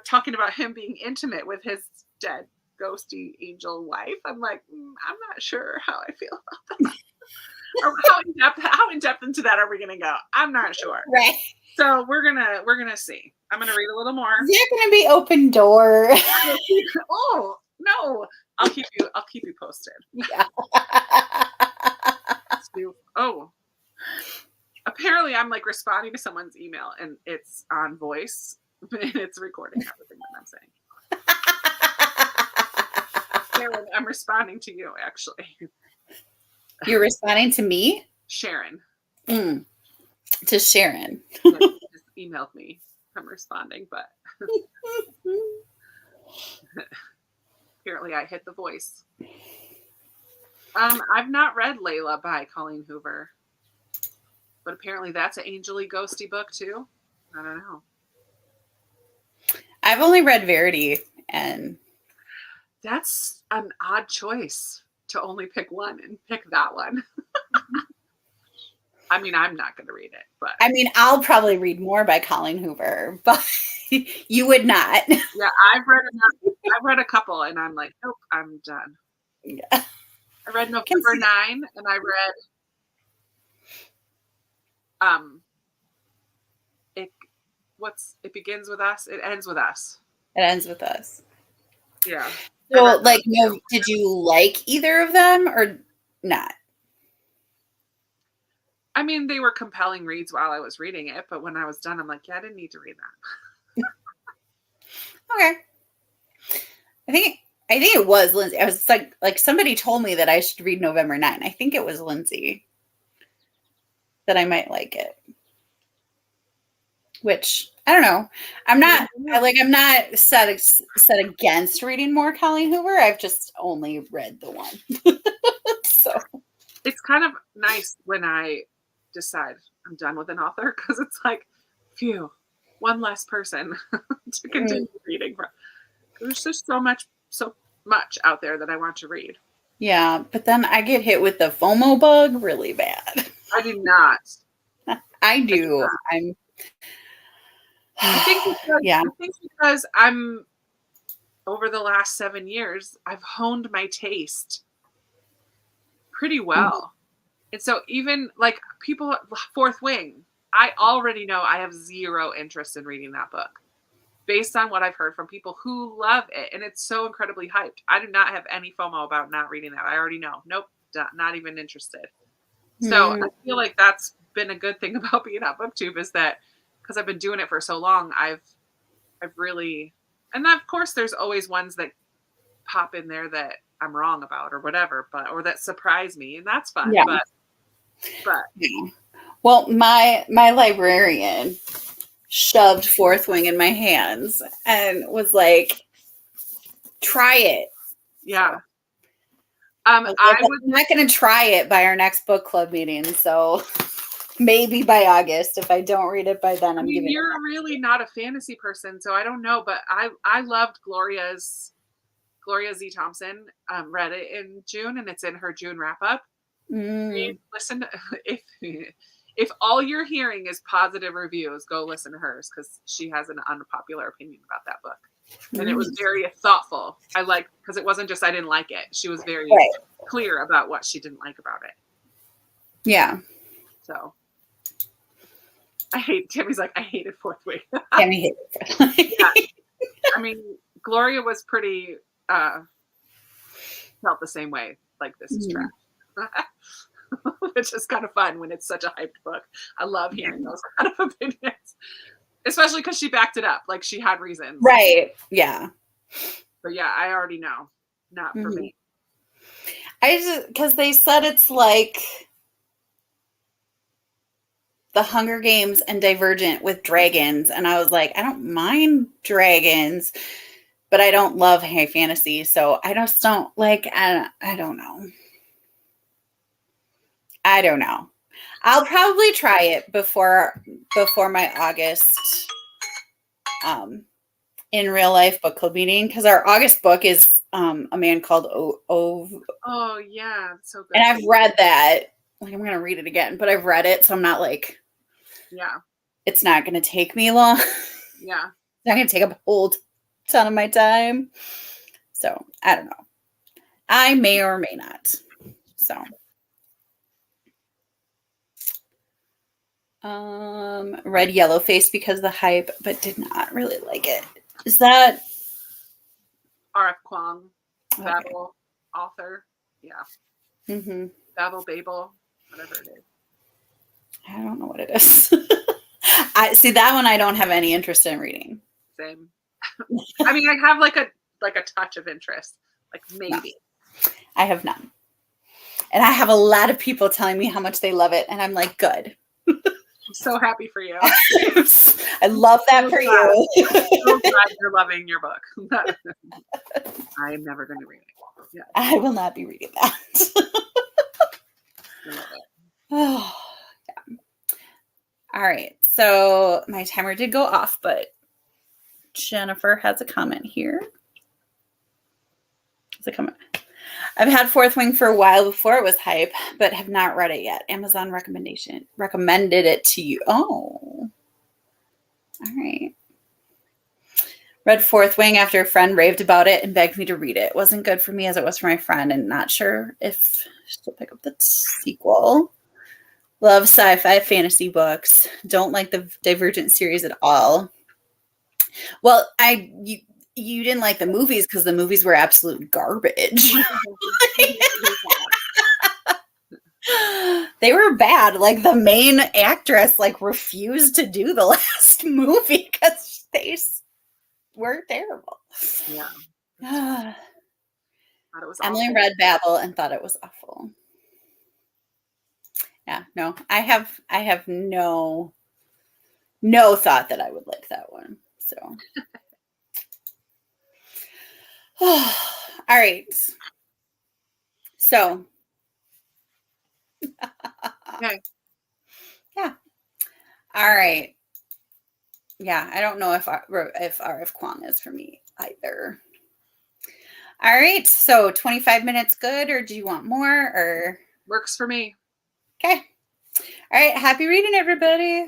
talking about him being intimate with his dead ghosty angel wife. I'm like, I'm not sure how I feel about that. Or how in depth into that are we gonna go? I'm not sure. Right. So we're gonna see. I'm gonna read a little more. Is there gonna be open door? Oh no. I'll keep you posted. Yeah. Oh. Apparently I'm like responding to someone's email and it's on voice and it's recording everything that I'm saying. Sharon, I'm responding to you actually. You're responding to me? Sharon. To Sharon. Yeah, she just emailed me. I'm responding, but apparently I hit the voice. I've not read Layla by Colleen Hoover. But apparently that's an angel-y, ghosty book too. I don't know. I've only read Verity, and that's an odd choice to only pick one and pick that one. I mean, I'm not going to read it, but I mean, I'll probably read more by Colleen Hoover, but you would not. Yeah, I've read a couple, and I'm like, nope, I'm done. Yeah. I read November 9, and I read it begins with us, it ends with us. It ends with us. Yeah. So, like, no, did you like either of them or not? I mean, they were compelling reads while I was reading it, but when I was done, I'm like, yeah, I didn't need to read that. Okay. I think it was Lindsay. I was like somebody told me that I should read November 9. I think it was Lindsay that I might like it. Which I don't know. I'm not set against reading more Colleen Hoover. I've just only read the one. So it's kind of nice when I decide I'm done with an author because it's like, phew, one less person to continue reading from. There's just so much out there that I want to read. Yeah, but then I get hit with the FOMO bug really bad. I do not. I do. I think because I'm over the last 7 years, I've honed my taste pretty well. And so even like people, Fourth Wing, I already know I have zero interest in reading that book based on what I've heard from people who love it. And it's so incredibly hyped. I do not have any FOMO about not reading that. I already know. Nope. Not even interested. So I feel like that's been a good thing about being at BookTube is that because I've been doing it for so long, I've really, and of course there's always ones that pop in there that I'm wrong about or whatever, or that surprise me, and that's fun. Yeah. But well, my librarian shoved Fourth Wing in my hands and was like, try it. Yeah. So, I'm not going to try it by our next book club meeting. So maybe by August, if I don't read it by then, I'm giving you're really not a fantasy person, so I don't know, but I loved Gloria Z. Thompson read it in June, and it's in her June wrap up. Listen, if all you're hearing is positive reviews, go listen to hers because she has an unpopular opinion about that book. And it was very thoughtful. I like because it wasn't just I didn't like it. She was very clear about what she didn't like about it. Yeah. So Tammy's like, I hated Fourth Wing. Tammy hated it. Yeah. I mean, Gloria was pretty felt the same way. Like, this is trash. Which is kind of fun when it's such a hyped book. I love hearing those kind of opinions. Especially because she backed it up. Like, she had reasons. Right. Yeah. But yeah, I already know. Not for me. Because they said it's like the Hunger Games and Divergent with dragons. And I was like, I don't mind dragons, but I don't love high fantasy. So I just don't like, I don't know. I don't know. I'll probably try it before my August in real life book club meeting, because our August book is a man called Oh yeah, so good. And I've read that. Like, I'm gonna read it again, but I've read it, so I'm not like, it's not gonna take me long. Yeah, it's not gonna take up a whole ton of my time. So I don't know. I may or may not. So. Read Yellowface because of the hype, but did not really like it. Is that R.F. Kuang, Babel author? Yeah. Babel, whatever it is. I don't know what it is. I see that one. I don't have any interest in reading. Same. I mean, I have like a touch of interest, like maybe. No, I have none, and I have a lot of people telling me how much they love it, and I'm like, good. I'm so happy for you. I love that for you. I'm so glad you're loving your book. I am never going to read it. Yeah. I will not be reading that. I love it. Oh, yeah. All right. So my timer did go off, but Jennifer has a comment here. Has a comment. I've had Fourth Wing for a while before it was hype, but have not read it yet. Amazon recommended it to you. Oh, all right. Read Fourth Wing after a friend raved about it and begged me to read it. It wasn't good for me as it was for my friend, and not sure if she'll pick up the sequel. Love sci-fi fantasy books. Don't like the Divergent series at all. Well, you didn't like the movies because the movies were absolute garbage. They were bad. Like, the main actress refused to do the last movie because they were terrible. Yeah. Thought it was Emily awful. Read Babel and thought it was awful. Yeah, no, I have no thought that I would like that one. So. All right. So. Okay. Yeah. All right. Yeah, I don't know if RF Kwong is for me either. All right, so 25 minutes good, or do you want more? Or works for me. Okay. All right, happy reading, everybody.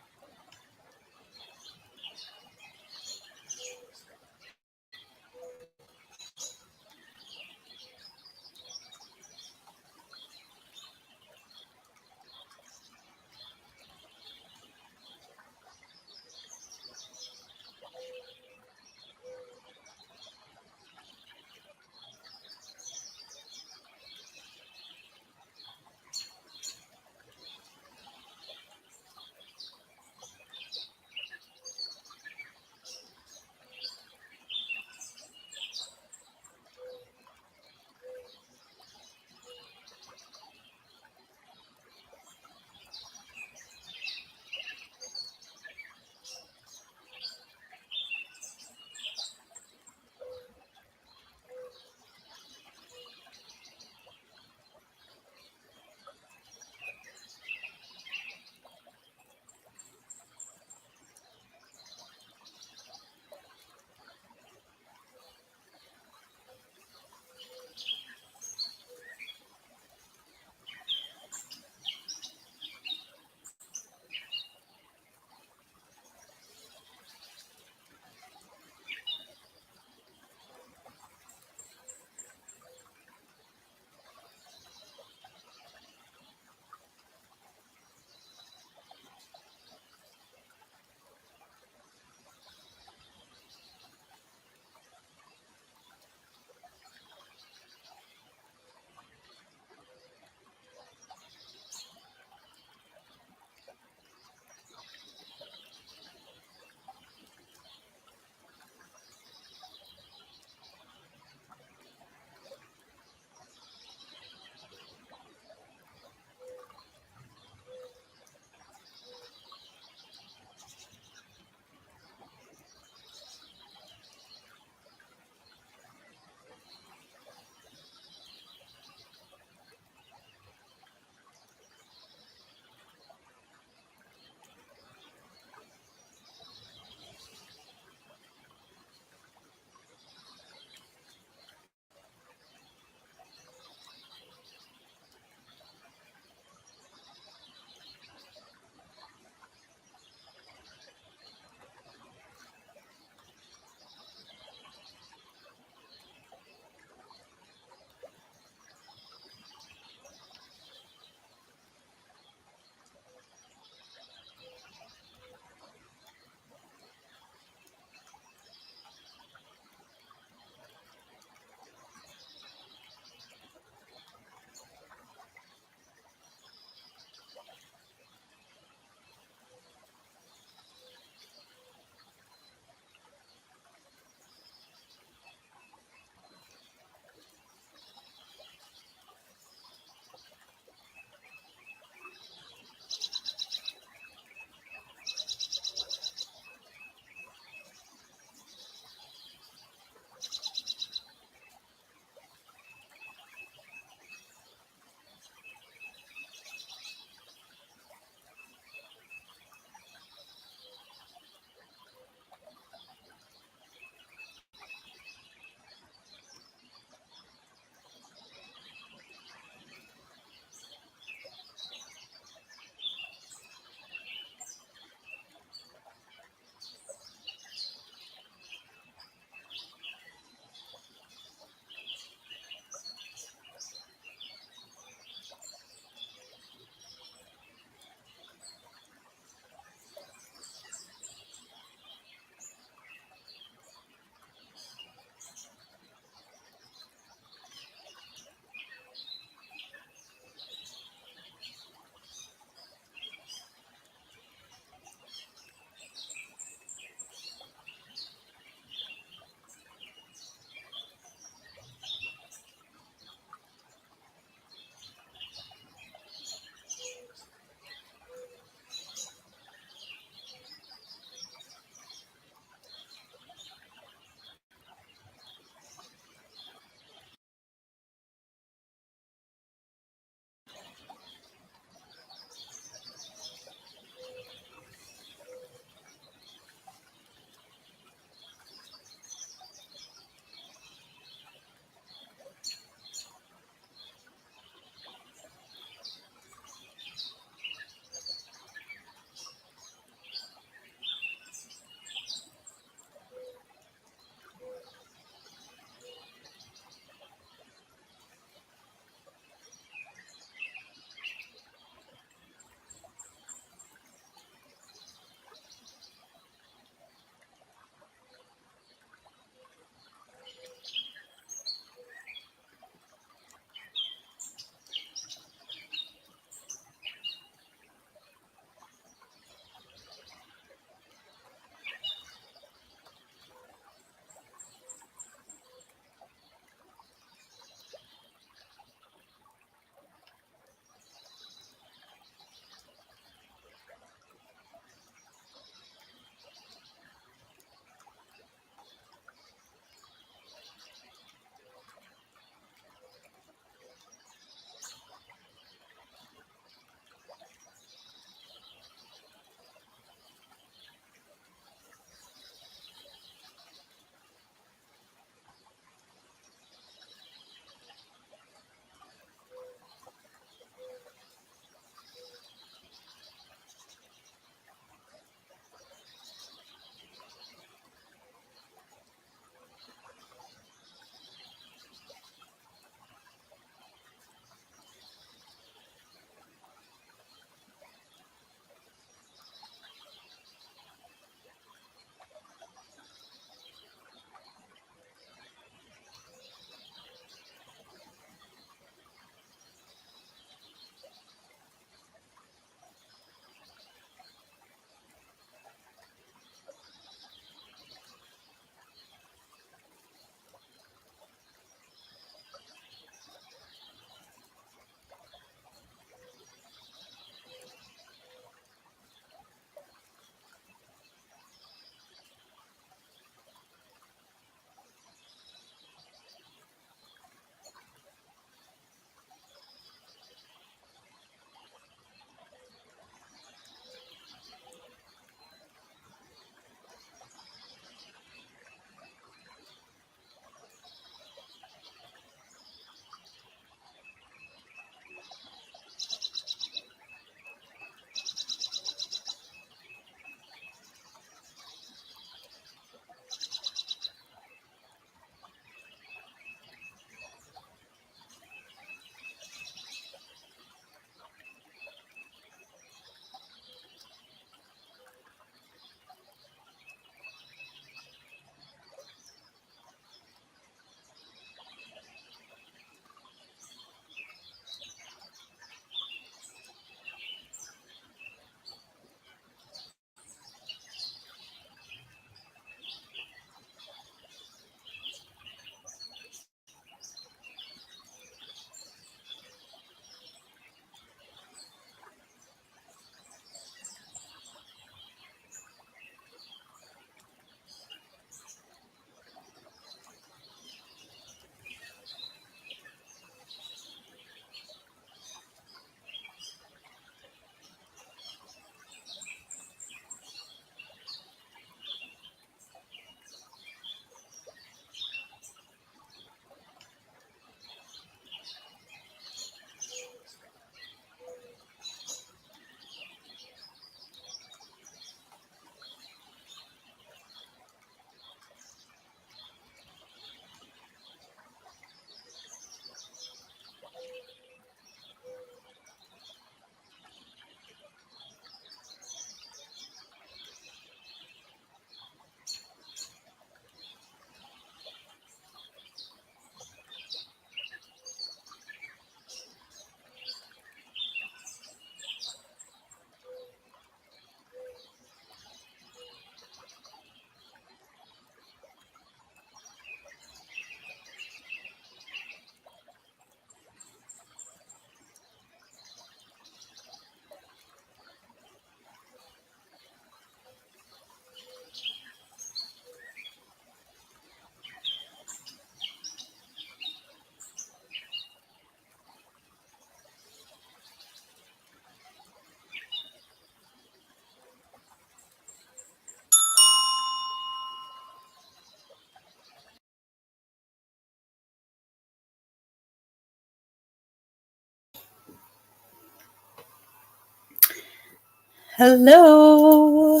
Hello.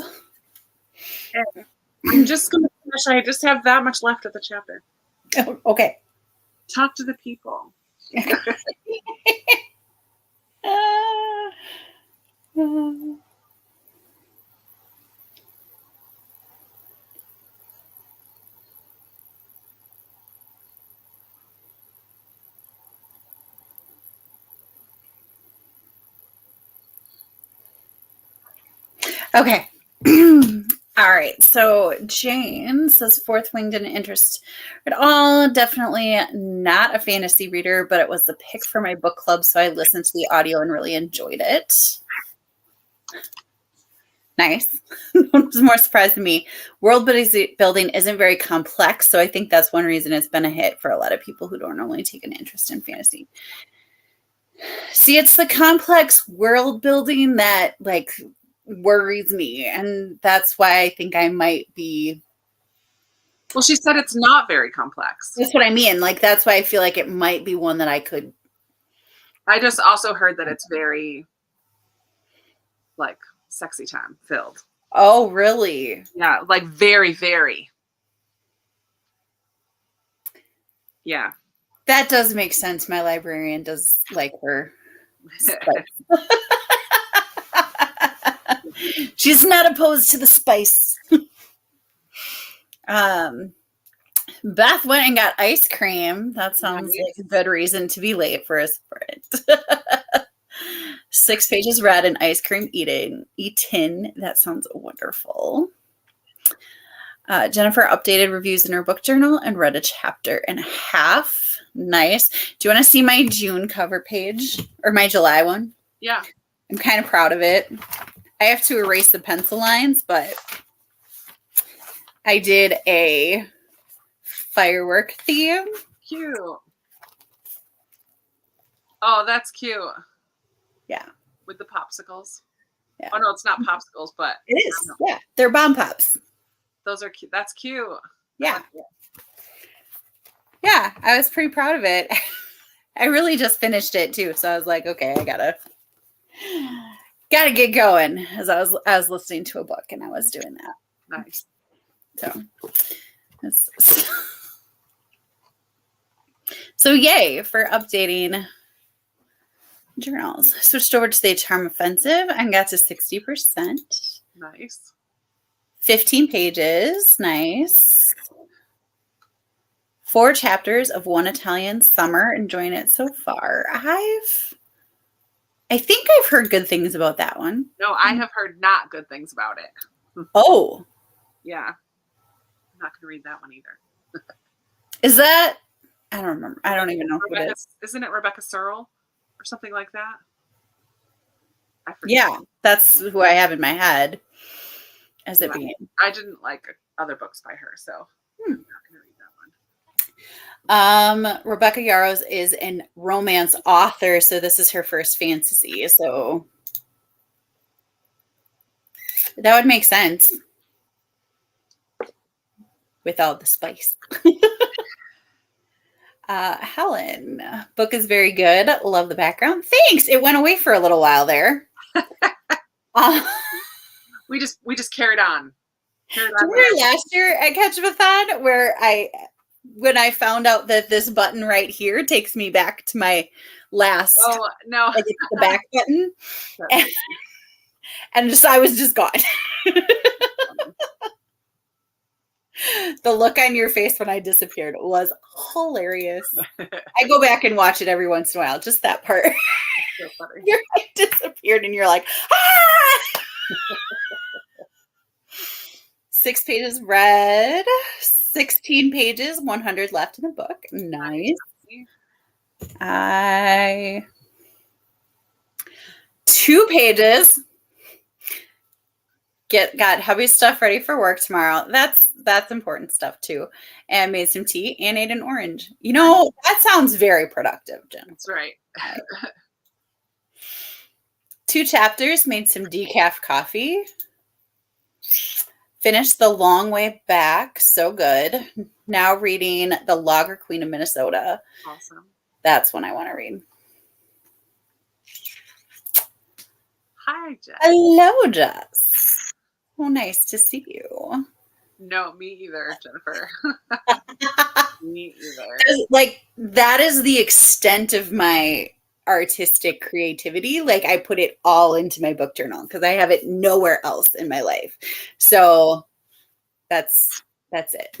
I'm just going to finish. I just have that much left of the chapter. Oh, okay. Talk to the people. Okay. All right. So Jane says Fourth Wing didn't interest at all. Definitely not a fantasy reader, but it was the pick for my book club. So I listened to the audio and really enjoyed it. Nice. It's more surprised than me. World building isn't very complex. So I think that's one reason it's been a hit for a lot of people who don't normally take an interest in fantasy. See, it's the complex world building that like worries me, and that's why I think I might be. Well, she said it's not very complex. That's what I mean. Like, that's why I feel like it might be one that I could. I just also heard that it's very, like, sexy time filled. Oh, really? Yeah, like very, very. Yeah. That does make sense. My librarian does like her. She's not opposed to the spice. Beth went and got ice cream. That sounds like a good reason to be late for a sprint. 6 pages read and ice cream eaten. That sounds wonderful. Jennifer updated reviews in her book journal and read a chapter and a half. Nice. Do you want to see my June cover page or my July one? Yeah. I'm kind of proud of it. I have to erase the pencil lines, but I did a firework theme. Cute. Oh, that's cute. Yeah. With the popsicles. Yeah. Oh, no, it's not popsicles, but. It is. Yeah. They're bomb pops. Those are cute. That's cute. Yeah. Yeah. I was pretty proud of it. I really just finished it too. So I was like, okay, I gotta get going as I was listening to a book and I was doing that. Nice. So yay for updating journals. Switched over to the Charm Offensive and got to 60%. Nice. 15 pages. Nice. 4 chapters of One Italian Summer. Enjoying it so far. I think I've heard good things about that one. No, I have heard not good things about it. Oh. Yeah. I'm not going to read that one either. Is that? I don't remember. I don't even know who it is. Isn't it Rebecca Searle or something like that? I forget. Yeah, that's who I have in my head as it being. I didn't like other books by her, so I'm not going to read that one. Rebecca Yarros is an romance author, so this is her first fantasy. So that would make sense with all the spice. Helen, book is very good. Love the background. Thanks. It went away for a little while there. We just carried on. Remember last year at Ketchupathon where when I found out that this button right here takes me back to my last. Oh no! Like it's the back button, and I was just gone. The look on your face when I disappeared was hilarious. I go back and watch it every once in a while, just that part. So funny. I disappeared and you're like, ah! 6 pages read, 16 pages, 100 left in the book. Nice. 2 pages. Got hubby stuff ready for work tomorrow. That's important stuff too. And made some tea and ate an orange. You know, that sounds very productive, Jen. That's right. 2 chapters, made some decaf coffee. Finished The Long Way Back. So good. Now reading The Logger Queen of Minnesota. Awesome. That's one I want to read. Hi, Jess. Hello, Jess. Oh, nice to see you. No, me either, Jennifer. Me either. Like, that is the extent of my artistic creativity. Like, I put it all into my book journal because I have it nowhere else in my life. So that's it.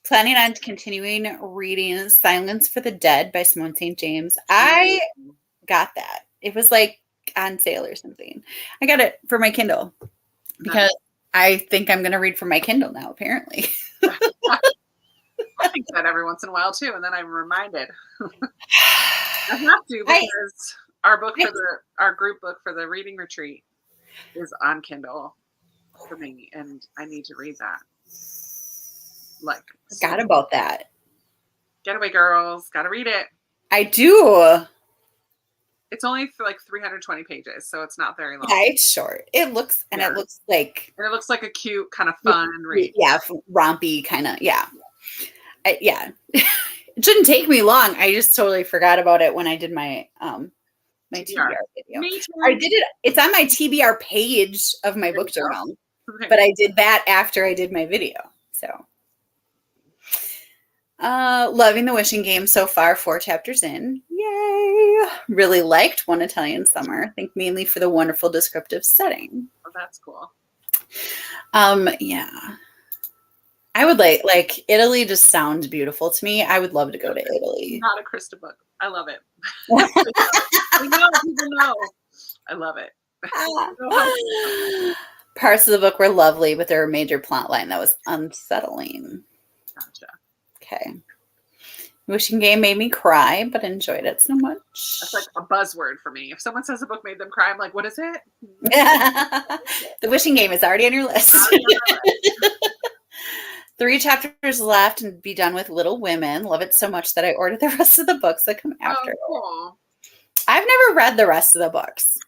Planning on continuing reading Silence for the Dead by Simone St. James. I got that. It was like on sale or something. I got it for my Kindle because I think I'm going to read from my Kindle now, apparently. I think that every once in a while too, and then I'm reminded. I have to because our group book for the reading retreat is on Kindle for me, and I need to read that. Like, forgot about that. Getaway Girls, gotta read it. I do. It's only for like 320 pages, so it's not very long. Yeah, it's short. It looks like a cute, kind of fun read. Yeah, rompy kind of. Yeah. Yeah. It shouldn't take me long. I just totally forgot about it when I did my my TBR video. Me too. I did it. It's on my TBR page of my book journal, but I did that after I did my video. So, loving the Wishing Game so far. 4 chapters in. Yay! Really liked One Italian Summer. I think mainly for the wonderful descriptive setting. Oh, that's cool. Yeah. I would like Italy just sounds beautiful to me. I would love to go to Italy. Not a Krista book. I love it. I know, people know. I love it. Parts of the book were lovely, but there were a major plot line that was unsettling. Gotcha. Okay. Wishing Game made me cry, but enjoyed it so much. That's like a buzzword for me. If someone says a book made them cry, I'm like, what is it? The Wishing Game is already on your list. 3 chapters left and be done with Little Women. Love it so much that I ordered the rest of the books that come after. Oh, cool. I've never read the rest of the books.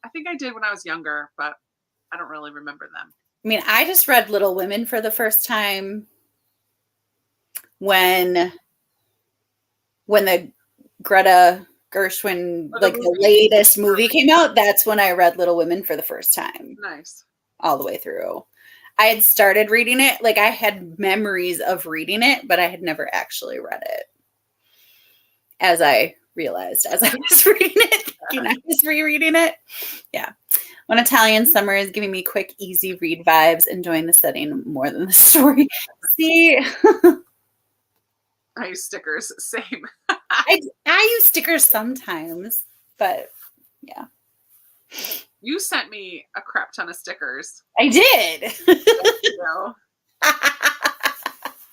I think I did when I was younger, but I don't really remember them. I mean, I just read Little Women for the first time when the Greta Gershwin, like the latest movie came out. That's when I read Little Women for the first time. Nice. All the way through. I had started reading it. Like, I had memories of reading it, but I had never actually read it. As I realized as I was reading it, thinking I was rereading it. Yeah. One Italian Summer is giving me quick, easy read vibes, enjoying the setting more than the story. See? I use stickers. Same. I use stickers sometimes, but yeah. You sent me a crap ton of stickers. I did.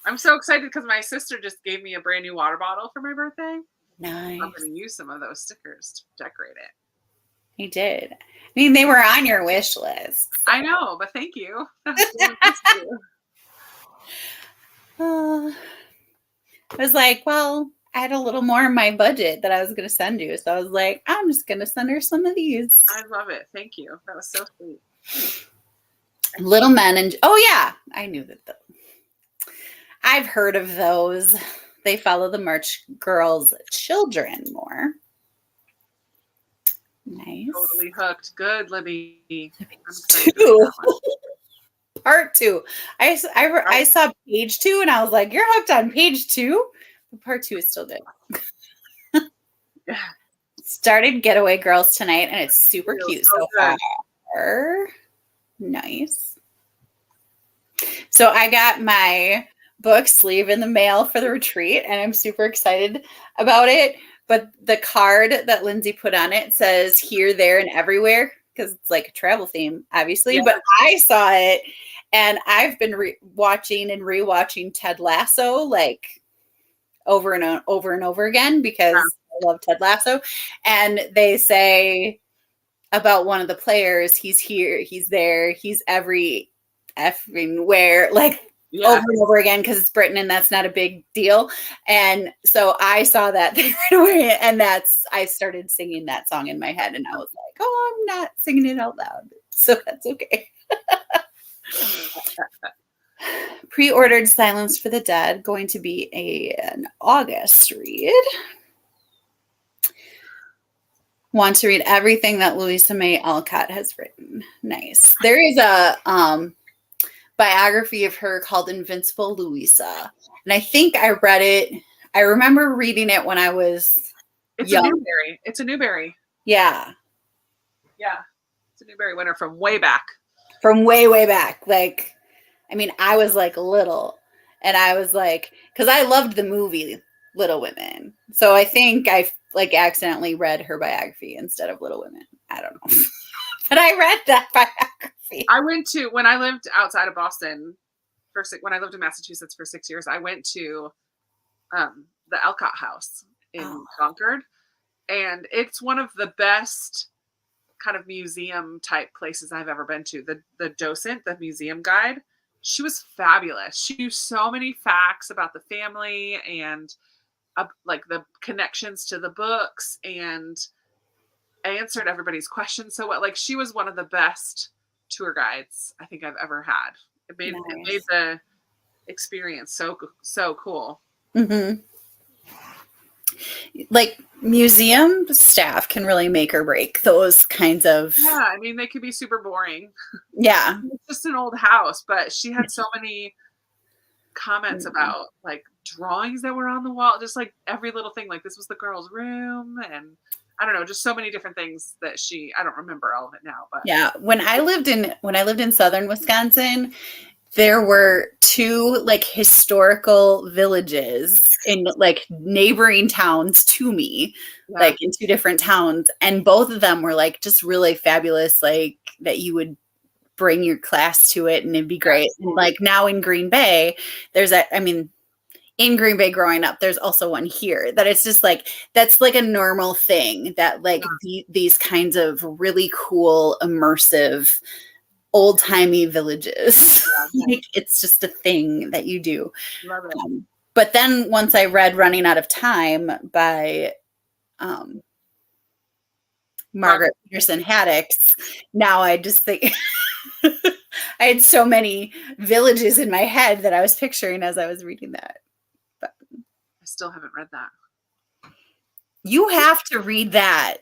I'm so excited because my sister just gave me a brand new water bottle for my birthday. Nice. I'm going to use some of those stickers to decorate it. You did. I mean, they were on your wish list. So. I know, but thank you. I was like, well, I had a little more in my budget that I was going to send you. So I was like, I'm just going to send her some of these. I love it. Thank you. That was so sweet. Little Men. And oh, yeah. I knew that. I've heard of those. They follow the March Girls' children more. Nice. Totally hooked. Good, Libby. Part 2. I saw page 2 and I was like, you're hooked on page 2? But part 2 is still good. Yeah. Started Getaway Girls tonight and it's super cute so good. far. Nice. So I got my book sleeve in the mail for the retreat and I'm super excited about it. But the card that Lindsay put on it says here, there, and everywhere because it's like a travel theme, obviously. Yeah. But I saw it and I've been watching and rewatching Ted Lasso like over and over again because I love Ted Lasso. And they say about one of the players, he's here, he's there, he's every effing where, like, over and over again because it's Britain and that's not a big deal. And so I saw that right away and I started singing that song in my head and I was like, oh, I'm not singing it out loud. So that's okay. Pre-ordered Silence for the Dead, going to be an August read. Want to read everything that Louisa May Alcott has written. Nice. There is a biography of her called Invincible Louisa. And I think I read it. I remember reading it when I was young. It's a Newbery. Yeah. Yeah. It's a Newbery winner from way back. From way, way back. Like, I mean, I was like little. And I was like, because I loved the movie Little Women. So I think I like accidentally read her biography instead of Little Women. I don't know. But I read that biography. I went to, when I lived outside of Boston, when I lived in Massachusetts for 6 years, I went to the Alcott House in Concord. And it's one of the best kind of museum type places I've ever been to. The docent, the museum guide, she was fabulous. She knew so many facts about the family and like the connections to the books, and answered everybody's questions so well. Like, she was one of the best tour guides I think I've ever had. It made the experience so cool. Mm-hmm. Like, museum staff can really make or break those kinds of. Yeah, I mean, they could be super boring. Yeah. It's just an old house, but she had so many comments about like drawings that were on the wall, just like every little thing. Like, this was the girl's room, and I don't know, just so many different things that I don't remember all of it now. But yeah, when I lived in southern Wisconsin, there were 2 like historical villages in like neighboring towns to me, like in 2 different towns. And both of them were like just really fabulous, like that you would bring your class to it and it'd be great. And like now in Green Bay, there's in Green Bay growing up, there's also one here that it's just like, that's like a normal thing that like these kinds of really cool, immersive, old-timey villages. Like, it's just a thing that you do. Love it. But then once I read Running Out of Time by Margaret Peterson Haddix, now I just think I had so many villages in my head that I was picturing as I was reading that. But I still haven't read that. You have to read that.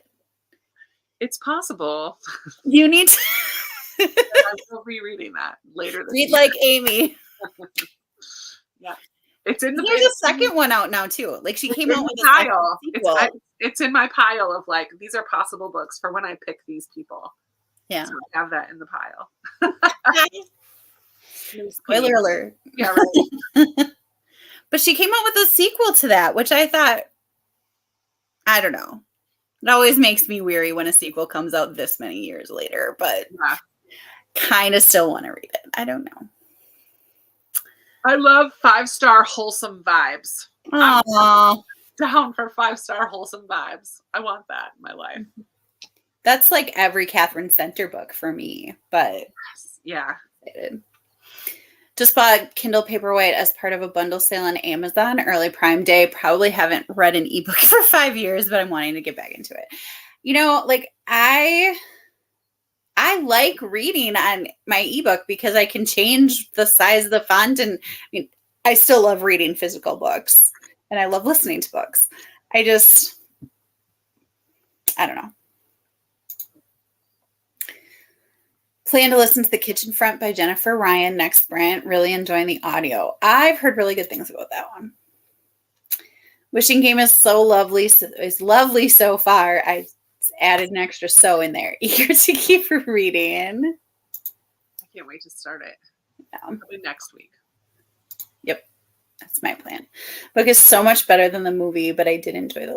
It's possible. You need to. I will be reading that later this Read year. like Amy. Yeah. It's in There's a second one out now too. Like, she came out with a pile. sequel. It's in my pile of like, these are possible books for when I pick these people. Yeah. So I have that in the pile. Spoiler alert. Yeah, right. But she came out with a sequel to that, which I thought, I don't know. It always makes me weary when a sequel comes out this many years later, but kind of still want to read it. I don't know. I love 5-star wholesome vibes. I'm down for 5-star wholesome vibes. I want that in my life. That's like every Catherine Center book for me, but yeah. Just bought Kindle Paperwhite as part of a bundle sale on Amazon early Prime Day. Probably haven't read an ebook for 5 years, but I'm wanting to get back into it. You know, like I like reading on my ebook because I can change the size of the font. And I mean, I still love reading physical books and I love listening to books. I don't know. Plan to listen to The Kitchen Front by Jennifer Ryan next sprint. Really enjoying the audio. I've heard really good things about that one. Wishing Game is so lovely. It's lovely so far. I added an extra so in there. Eager to keep reading. I can't wait to start it. Yeah. Probably next week. Yep. That's my plan. Book is so much better than the movie, but I did enjoy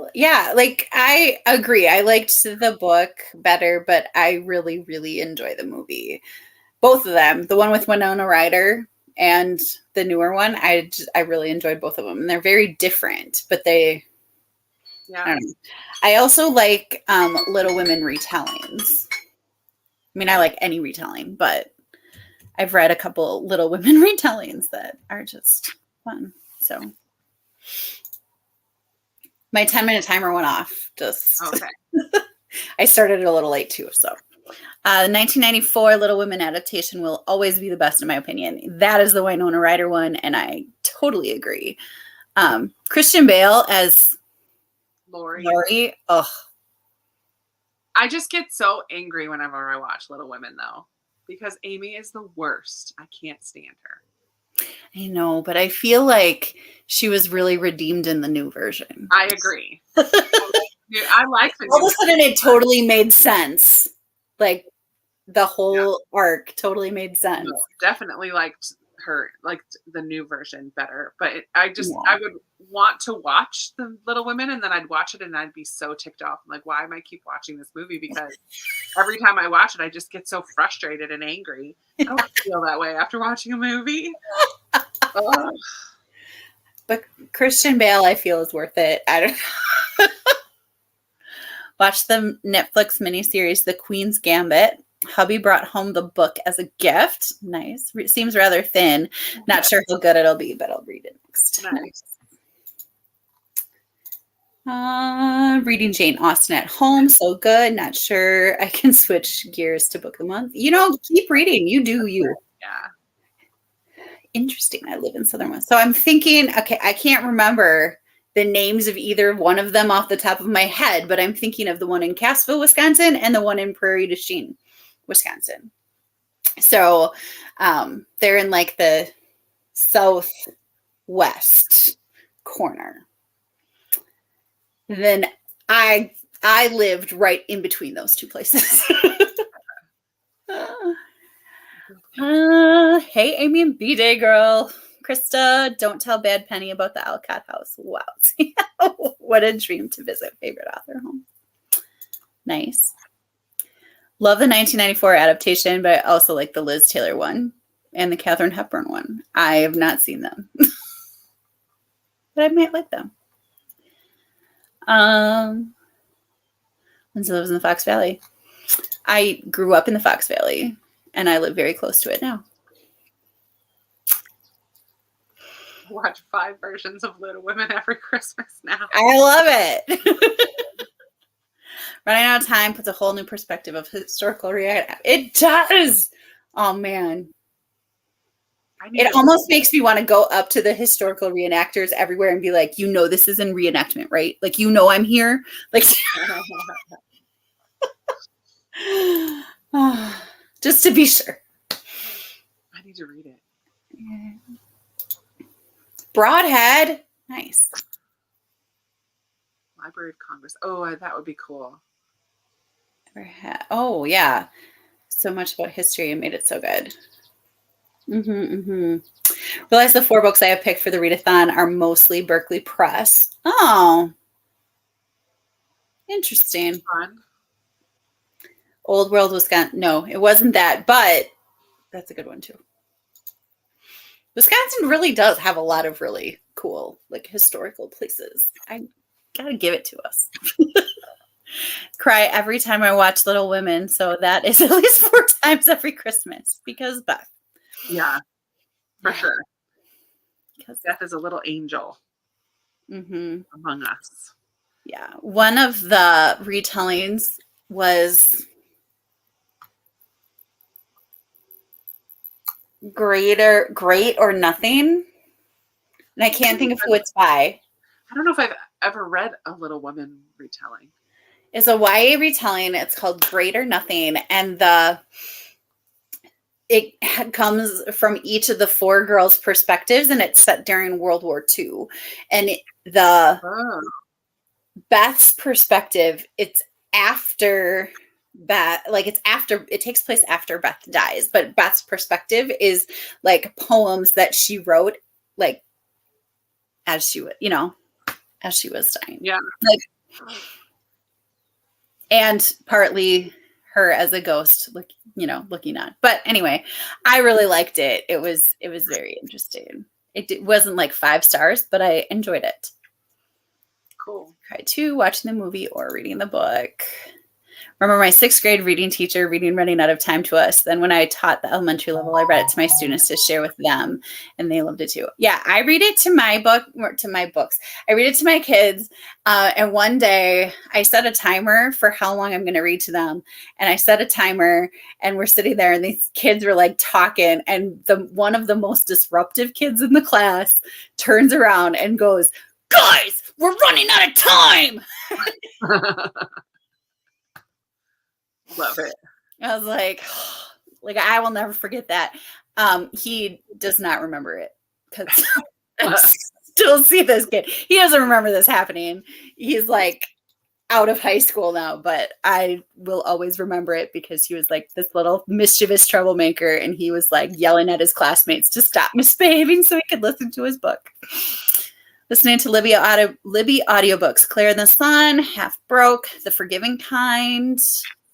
like I agree. I liked the book better, but I really, really enjoy the movie. Both of them. The one with Winona Ryder and the newer one. I really enjoyed both of them. And they're very different, but I don't know. I also like Little Women retellings. I mean, I like any retelling, but I've read a couple Little Women retellings that are just fun. So my 10-minute timer went off. I started a little late too. So the 1994 Little Women adaptation will always be the best in my opinion. That is the Winona Ryder one, and I totally agree. Christian Bale as Laurie. Oh, I just get so angry whenever I watch Little Women, though, because Amy is the worst. I can't stand her. I know, but I feel like she was really redeemed in the new version. I agree. I like the all of a sudden it totally made sense. Like the whole arc totally made sense. No, definitely liked her, liked the new version better. But I would want to watch the Little Women, and then I'd watch it and I'd be so ticked off. I'm like, why am I keep watching this movie? Because every time I watch it, I just get so frustrated and angry. I don't feel that way after watching a movie. But Christian Bale, I feel, is worth it. I don't know. Watch the Netflix miniseries, The Queen's Gambit. Hubby brought home the book as a gift. Nice. Seems rather thin. Not sure how good it'll be, but I'll read it next. Nice. Reading Jane Austen at home. So good. Not sure I can switch gears to book of the month. Keep reading. You do you. Yeah. Interesting. I live in Southern West. So I'm thinking, okay, I can't remember the names of either one of them off the top of my head, but I'm thinking of the one in Cassville, Wisconsin, and the one in Prairie du Chien, Wisconsin. So they're in like the southwest corner. Then I lived right in between those two places. Hey, Amy and B-Day girl. Krista, don't tell Bad Penny about the Alcott house. Wow. What a dream to visit favorite author home. Nice. Love the 1994 adaptation, but I also like the Liz Taylor one and the Katharine Hepburn one. I have not seen them, but I might like them. Lindsay lives in the Fox Valley. I grew up in the Fox Valley, and I live very close to it now. Watch 5 versions of Little Women every Christmas now. I love it. Running out of time puts a whole new perspective of historical reality. It does. Oh, man. It almost makes me want to go up to the historical reenactors everywhere and be like, this is in reenactment, right? Like, I'm here. Like, just to be sure. I need to read it. Yeah. Broadhead. Nice. Library of Congress. Oh, that would be cool. Oh, yeah. So much about history and made it so good. Realize the 4 books I have picked for the readathon are mostly Berkeley Press. Oh. Interesting. Fun. Old World Wisconsin. No, it wasn't that, but that's a good one too. Wisconsin really does have a lot of really cool, like, historical places. I gotta give it to us. Cry every time I watch Little Women, so that is at least 4 times every Christmas because Beth. Yeah, for sure. Because Beth is a little angel among us. Yeah, one of the retellings was Great or Nothing. And I can't think of who it's by. I don't know if I've ever read a Little Woman retelling. It's a YA retelling. It's called Great or Nothing. And it comes from each of the 4 girls' perspectives, and it's set during World War II. And Beth's perspective, it's after Beth, like it takes place after Beth dies, but Beth's perspective is like poems that she wrote, like as she was dying. Yeah. Like, and partly her as a ghost, looking on. But anyway, I really liked it. It was very interesting. It wasn't like 5 stars, but I enjoyed it. Cool. Try 2, watching the movie or reading the book. Remember my 6th grade reading teacher reading Running Out of Time to us. Then when I taught the elementary level, I read it to my students to share with them, and they loved it too. Yeah, I read it to my books. I read it to my kids. And one day I set a timer for how long I'm going to read to them. And I set a timer, and we're sitting there, and these kids were like talking. And one of the most disruptive kids in the class turns around and goes, "Guys, we're running out of time." Love it. I was like, I will never forget that. He does not remember it because I still see this kid. He doesn't remember this happening. He's like out of high school now, but I will always remember it because he was like this little mischievous troublemaker, and he was like yelling at his classmates to stop misbehaving so he could listen to his book. Listening to Libby audiobooks, Claire in the Sun, Half Broke, The Forgiving Kind,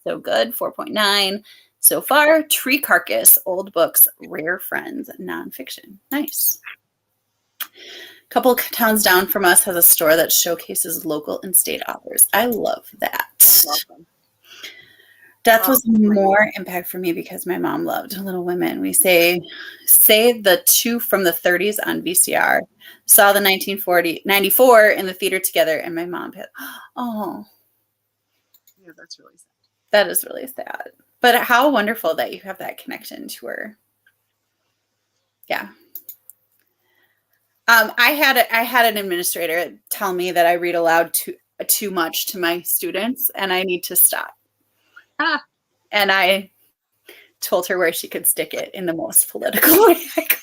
so good, 4.9. So far, Tree Carcass, old books, rare friends, nonfiction. Nice. A couple of towns down from us has a store that showcases local and state authors. I love that. Awesome. Death was more impact for me because my mom loved Little Women. We say the two from the 30s on VCR. Saw the 94 in the theater together, and my mom had, oh. Yeah, that's really sad. That is really sad. But how wonderful that you have that connection to her. Yeah. I had an administrator tell me that I read aloud too much to my students, and I need to stop. And I told her where she could stick it in the most political way I could.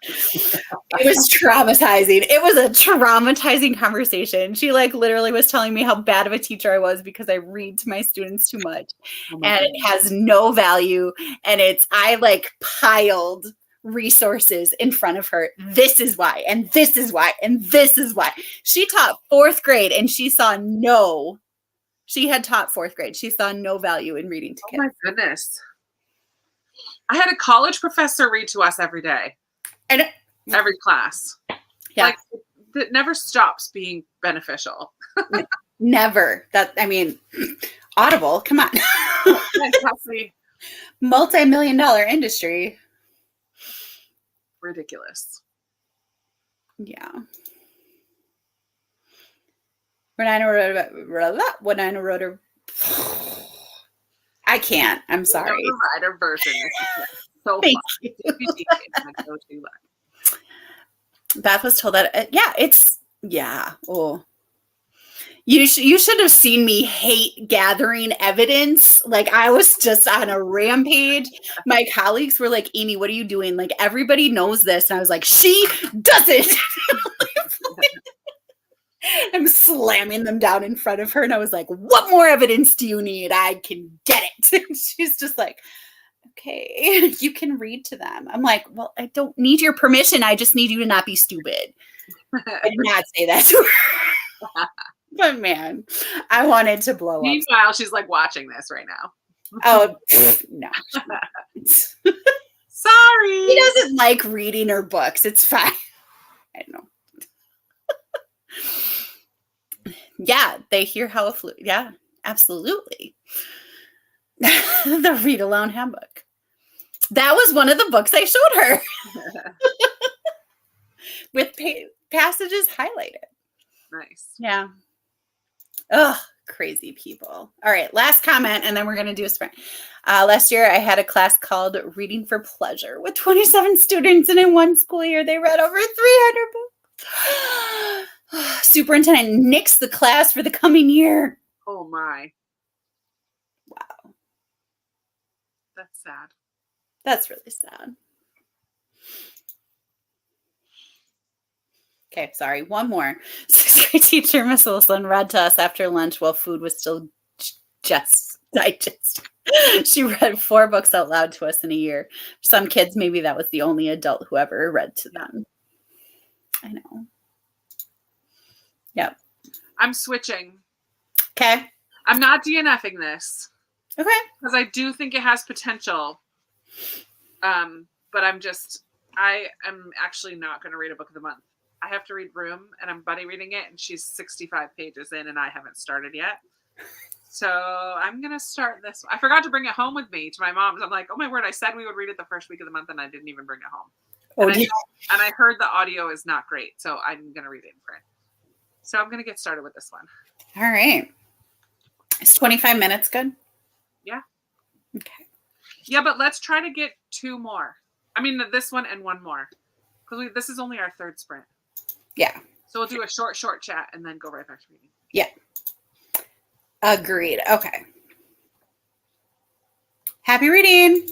It was traumatizing. It was a traumatizing conversation. She literally was telling me how bad of a teacher I was because I read to my students too much, and it has no value. And I piled resources in front of her. This is why, and this is why, and this is why. She taught 4th grade, and she had taught 4th grade. She saw no value in reading to kids. Oh my goodness. I had a college professor read to us every day. And every class. Yeah. It never stops being beneficial. Never. Audible, come on. Exactly. Multi-million-dollar industry. Ridiculous. Yeah. When I wrote a I can't. I'm sorry. Writer version. So Thank you. Beth was told that. Oh, you should have seen me hate gathering evidence. I was just on a rampage. My colleagues were like, "Amy, what are you doing? Everybody knows this." And I was like, "She doesn't." I'm slamming them down in front of her, and I was like, "What more evidence do you need? I can get it." And she's just like, "Okay, you can read to them." I'm like, "Well, I don't need your permission. I just need you to not be stupid." I did not say that to her. But man, I wanted to blow up. Meanwhile, she's watching this right now. Oh, no. Sorry. He doesn't like reading her books. It's fine. I don't know. Yeah, they hear how yeah, absolutely. The Read Aloud Handbook. That was one of the books I showed her. With passages highlighted. Nice. Yeah. Ugh, crazy people. All right, last comment, and then we're going to do a sprint. Last year, I had a class called Reading for Pleasure with 27 students, and in one school year, they read over 300 books. Superintendent nixed the class for the coming year. Oh, my. Wow. That's sad. That's really sad. Okay, sorry. One more. 6th grade teacher, Miss Wilson, read to us after lunch while food was still just digesting. She read 4 books out loud to us in a year. For some kids, maybe that was the only adult who ever read to them. I know. Yep. I'm switching. Okay. I'm not DNFing this. Okay. Because I do think it has potential. But I am actually not going to read a book of the month. I have to read Room, and I'm buddy reading it, and she's 65 pages in, and I haven't started yet. So I'm going to start this. I forgot to bring it home with me to my mom's. I'm like, oh my word, I said we would read it the first week of the month, and I didn't even bring it home. Oh, and I heard the audio is not great, so I'm going to read it in print. So I'm going to get started with this one. All right. Is 25 minutes good? Yeah. Okay. Yeah, but let's try to get 2 more. I mean, this one and 1 more. Because this is only our 3rd sprint. Yeah. So we'll do a short chat and then go right back to reading. Yeah. Agreed. Okay. Happy reading.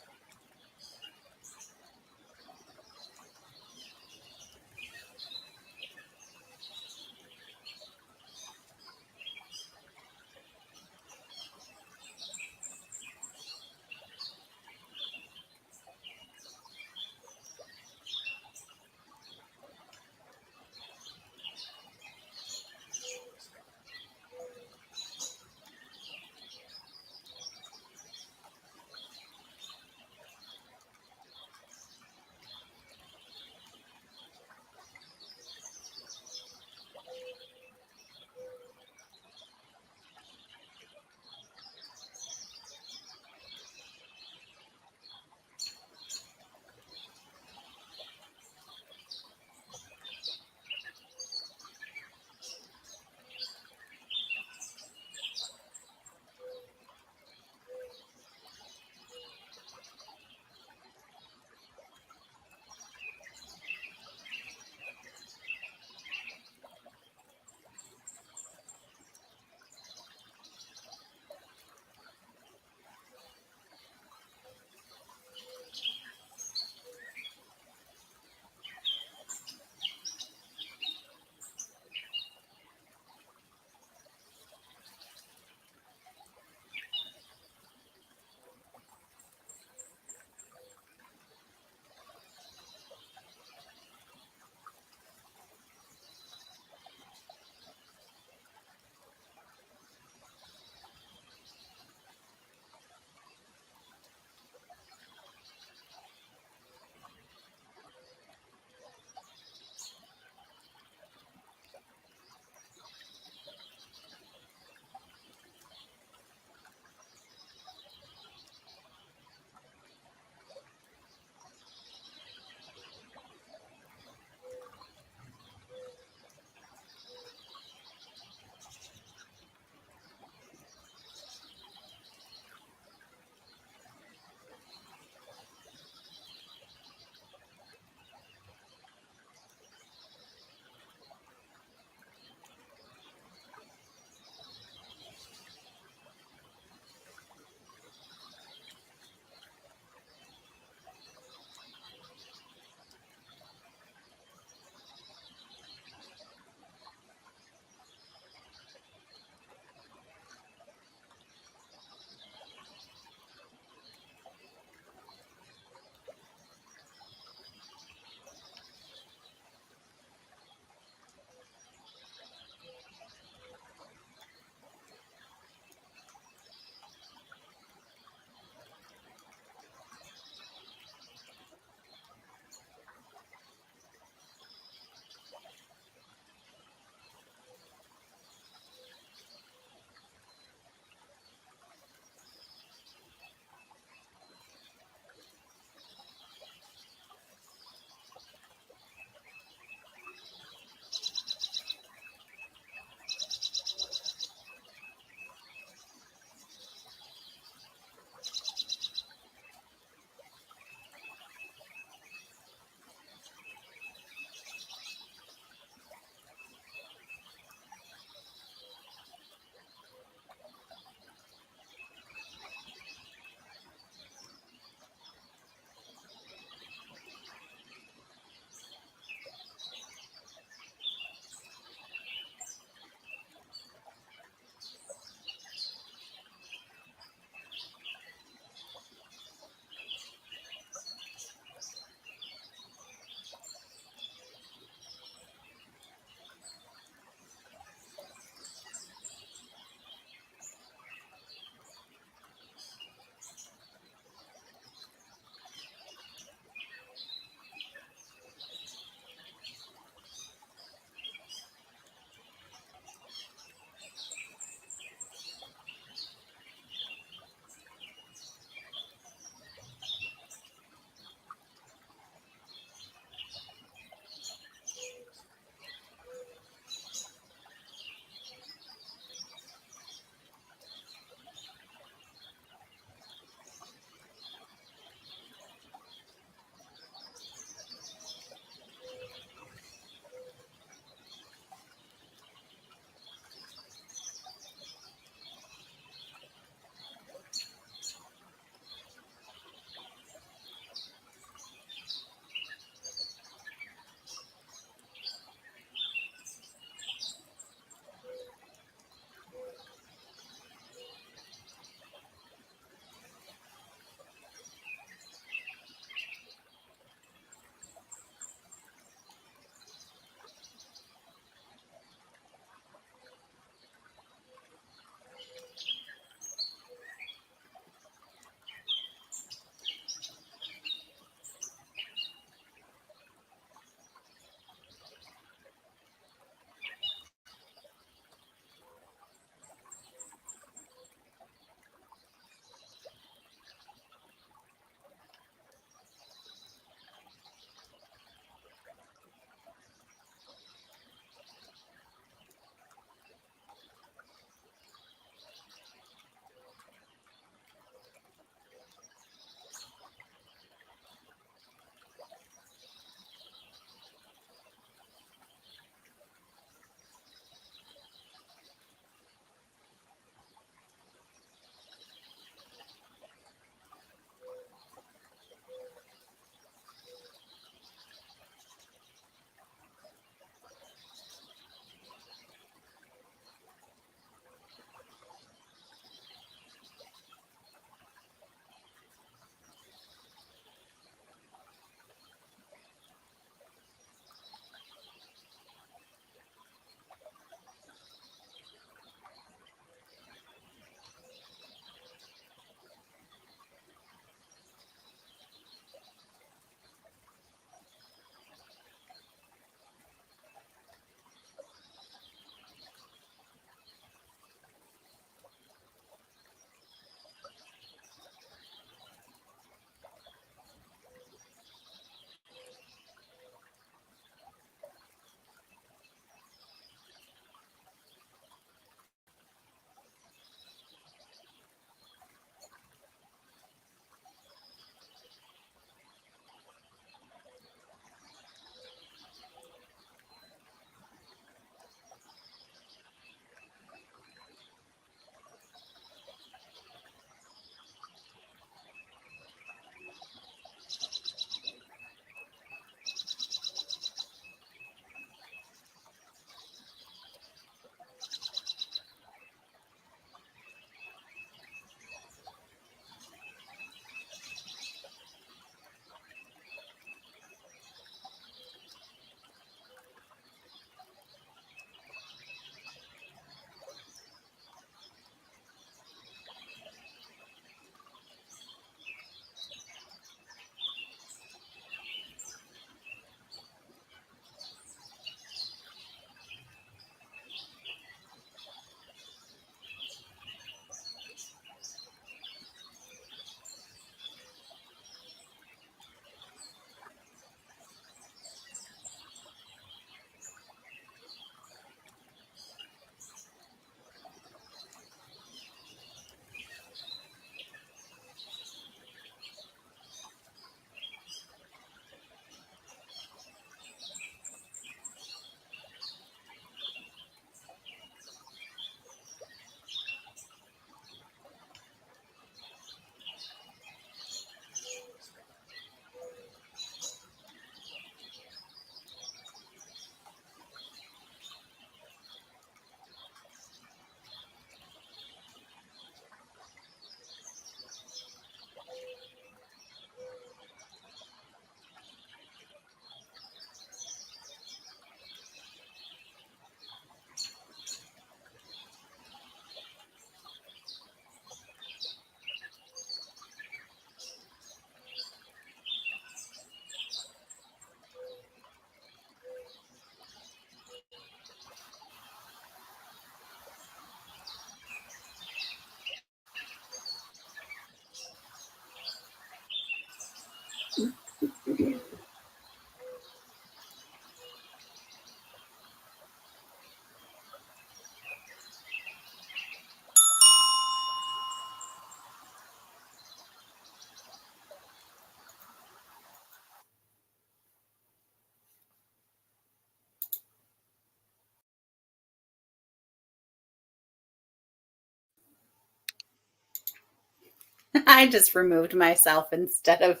I just removed myself instead of.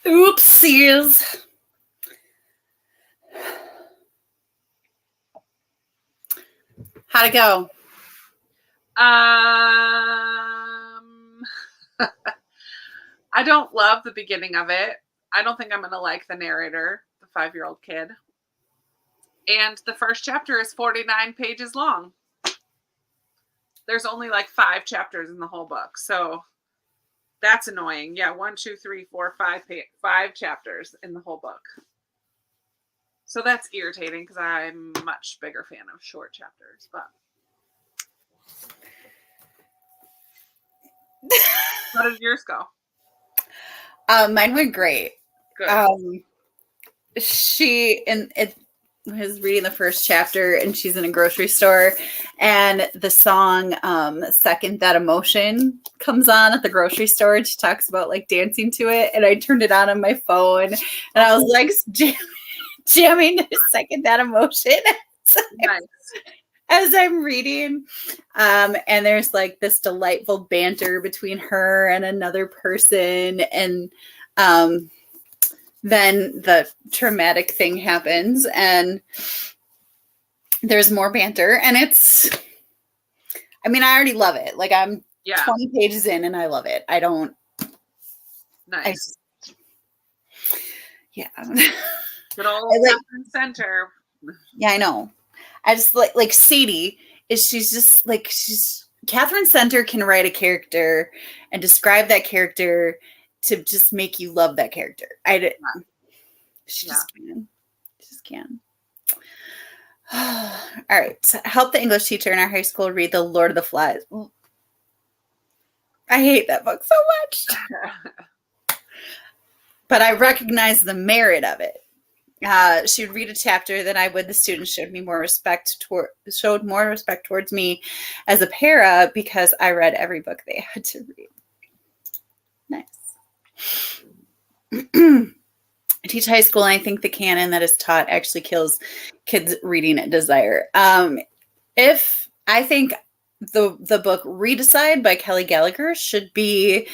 Oopsies. How'd it go? I don't love the beginning of it. I don't think I'm going to like the narrator, the 5-year-old kid. And the first chapter is 49 pages long. There's only like 5 chapters in the whole book. So that's annoying. Yeah, 1, 2, 3, 4, 5 chapters in the whole book. So that's irritating because I'm a much bigger fan of short chapters. But how did yours go? Mine went great. Good. She was reading the first chapter, and she's in a grocery store, and the song "Second That Emotion" comes on at the grocery store, and she talks about like dancing to it. And I turned it on my phone, and I was like jamming to "Second That Emotion" Nice. as I'm reading. And there's like this delightful banter between her and another person, and then the traumatic thing happens, and there's more banter, and I already love it. Like, I'm 20 pages in and I love it. I don't. Nice. Yeah. Good old Catherine Center. Yeah, I know. I just like Sadie Catherine Center can write a character and describe that character to just make you love that character. She just can. She just can. All right. So help the English teacher in our high school read The Lord of the Flies. I hate that book so much. But I recognize the merit of it. She would read a chapter, then the students showed more respect towards me as a para because I read every book they had to read. Nice. I teach high school, and I think the canon that is taught actually kills kids' reading desire. If I think the book Redecide by Kelly Gallagher should be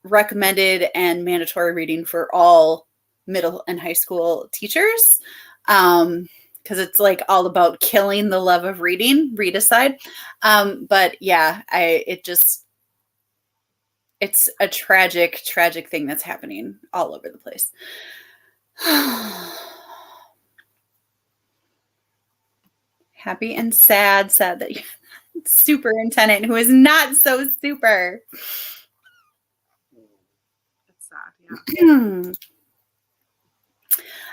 recommended and mandatory reading for all middle and high school teachers, because it's like all about killing the love of reading. Redecide. But yeah, it's a tragic thing that's happening all over the place. Happy and sad that you superintendent who is not so super. It's sad, yeah.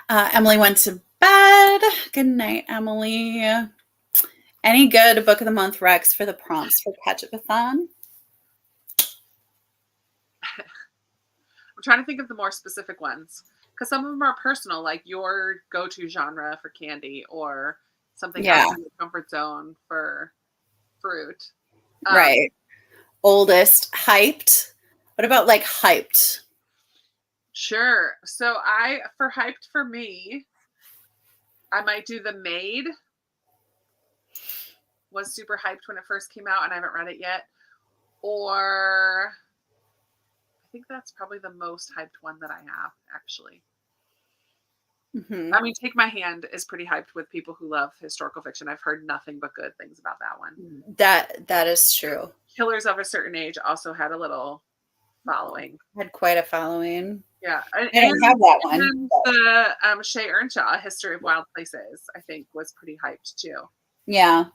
Emily went to bed. Good night, Emily. Any good book of the month recs for the prompts for Ketchupathon? I'm trying to think of the more specific ones because some of them are personal, like your go-to genre for candy or something out of your comfort zone for fruit. Right. Oldest, hyped. What about like hyped? Sure. So for hyped for me, I might do The Maid. Was super hyped when it first came out and I haven't read it yet. Or I think that's probably the most hyped one that I have, actually. Mm-hmm. I mean, Take My Hand is pretty hyped with people who love historical fiction. I've heard nothing but good things about that one. That is true. Killers of a Certain Age also had a little following. Had quite a following. Yeah. I didn't have that one. And the Shea Earnshaw, A History of Wild Places, I think was pretty hyped too. Yeah.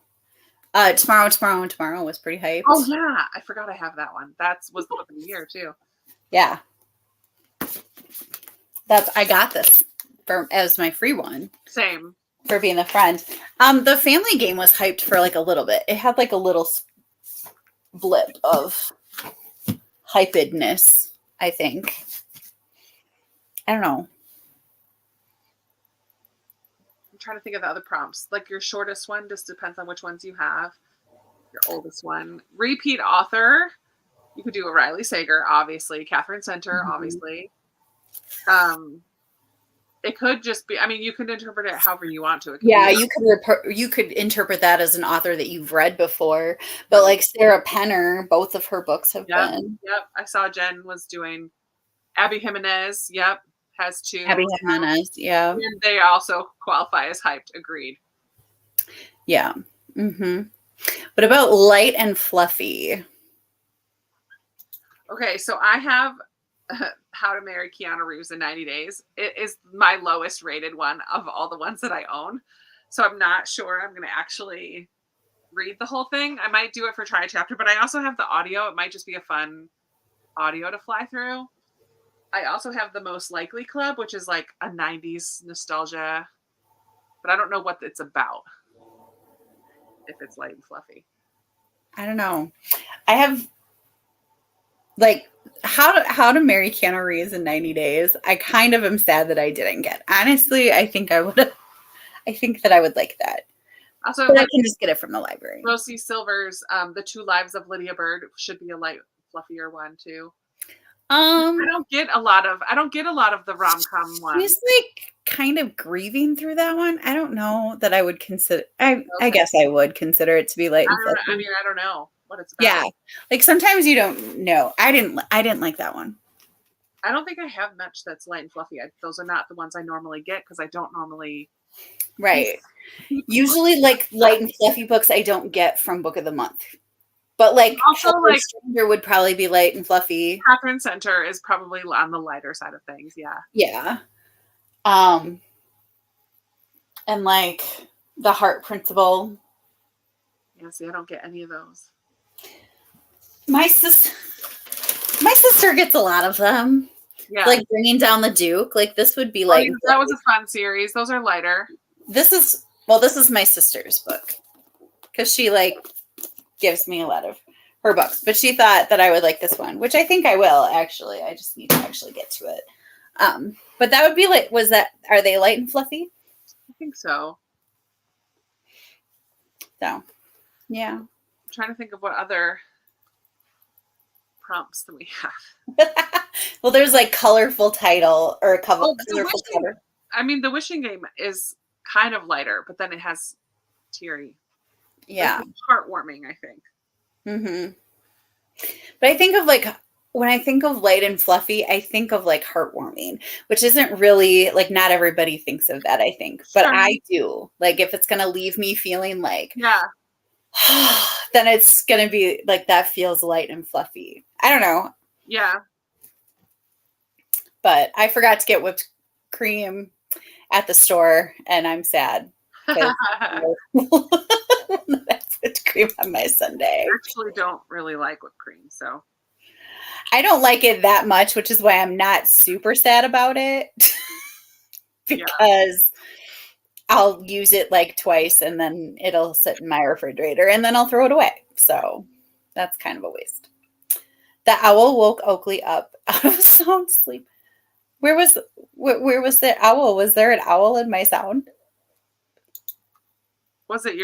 Tomorrow was pretty hyped. Oh yeah. I forgot I have that one. That was the book of the year too. Yeah. I got this as my free one. Same. For being a friend. The Family Game was hyped for like a little bit. It had like a little blip of hypedness, I think. I don't know. I'm trying to think of the other prompts. Like your shortest one just depends on which ones you have. Your oldest one. Repeat author. You could do a Riley Sager, obviously. Catherine Center, obviously. It could just be, I mean, you could interpret it however you want to. Yeah, you could interpret that as an author that you've read before. But like Sarah Penner, both of her books have been. Yep. I saw Jen was doing Abby Jimenez. Yep. Has 2. Abby Jimenez, yeah. And they also qualify as hyped. Agreed. Yeah. Mm-hmm. What about light and fluffy? Okay, so I have How to Marry Keanu Reeves in 90 Days. It is my lowest rated one of all the ones that I own. So I'm not sure I'm going to actually read the whole thing. I might do it for try a chapter, but I also have the audio. It might just be a fun audio to fly through. I also have the Most Likely Club, which is like a 90s nostalgia, but I don't know what it's about. If it's light and fluffy. I don't know. I have like how to Marry Keanu Reeves in 90 Days. I kind of am sad that I didn't get. Honestly, I think that I would like that. Also, but I can just get it from the library. Rosie Silver's The Two Lives of Lydia Bird should be a light, fluffier one too. I don't get a lot of the rom-com ones. She's like kind of grieving through that one. I don't know that I would consider. I guess I would consider it to be light and fluffy. I don't know what it's about. Yeah, like sometimes you don't know. I didn't like that one. I don't think I have much that's light and fluffy. Those are not the ones I normally get because I don't normally. Right. Usually, like light and fluffy books, I don't get from Book of the Month. But like also, like Stranger would probably be light and fluffy. Catherine Center is probably on the lighter side of things. Yeah. Yeah. And like The Heart Principle. Yeah. See, I don't get any of those. My sister gets a lot of them. Yeah. Like Bringing Down the Duke. Like this would be like that was a fun series. Those are lighter. This is my sister's book because she like gives me a lot of her books, but she thought that I would like this one, which I think I will actually. I just need to actually get to it. But that would be like, are they light and fluffy? I think so. So, yeah. I'm trying to think of what other prompts that we have. Well, there's like colorful title or a colorful cover. I mean, The Wishing Game is kind of lighter, but then it has teary. Yeah. It's heartwarming, I think. Mm-hmm. But I think of like, when I think of light and fluffy, I think of like heartwarming, which isn't really like, not everybody thinks of that, I think, but sure. I do. Like if it's going to leave me feeling like, yeah, then it's going to be like, that feels light and fluffy. I don't know. Yeah. But I forgot to get whipped cream at the store and I'm sad. That's whipped cream on my Sundae. I actually don't really like whipped cream, so I don't like it that much, which is why I'm not super sad about it. Because I'll use it like twice and then it'll sit in my refrigerator and then I'll throw it away. So that's kind of a waste. The owl woke Oakley up out of a sound sleep. Where was the owl? Was there an owl in my sound? Was it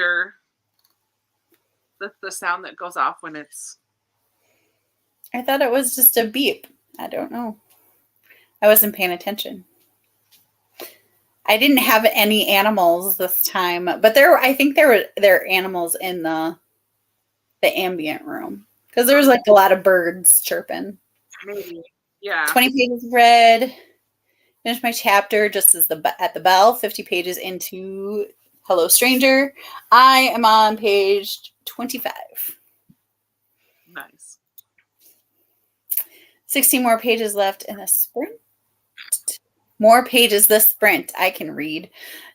the sound that goes off when it's... I thought it was just a beep. I don't know. I wasn't paying attention. I didn't have any animals this time, but I think there are animals in the ambient room because there was like a lot of birds chirping. Maybe. Yeah. 20 pages read. Finished my chapter just as at the bell. 50 pages into Hello Stranger. I am on page 25. Nice. 16 more pages left in the sprint. More pages this sprint. I can read.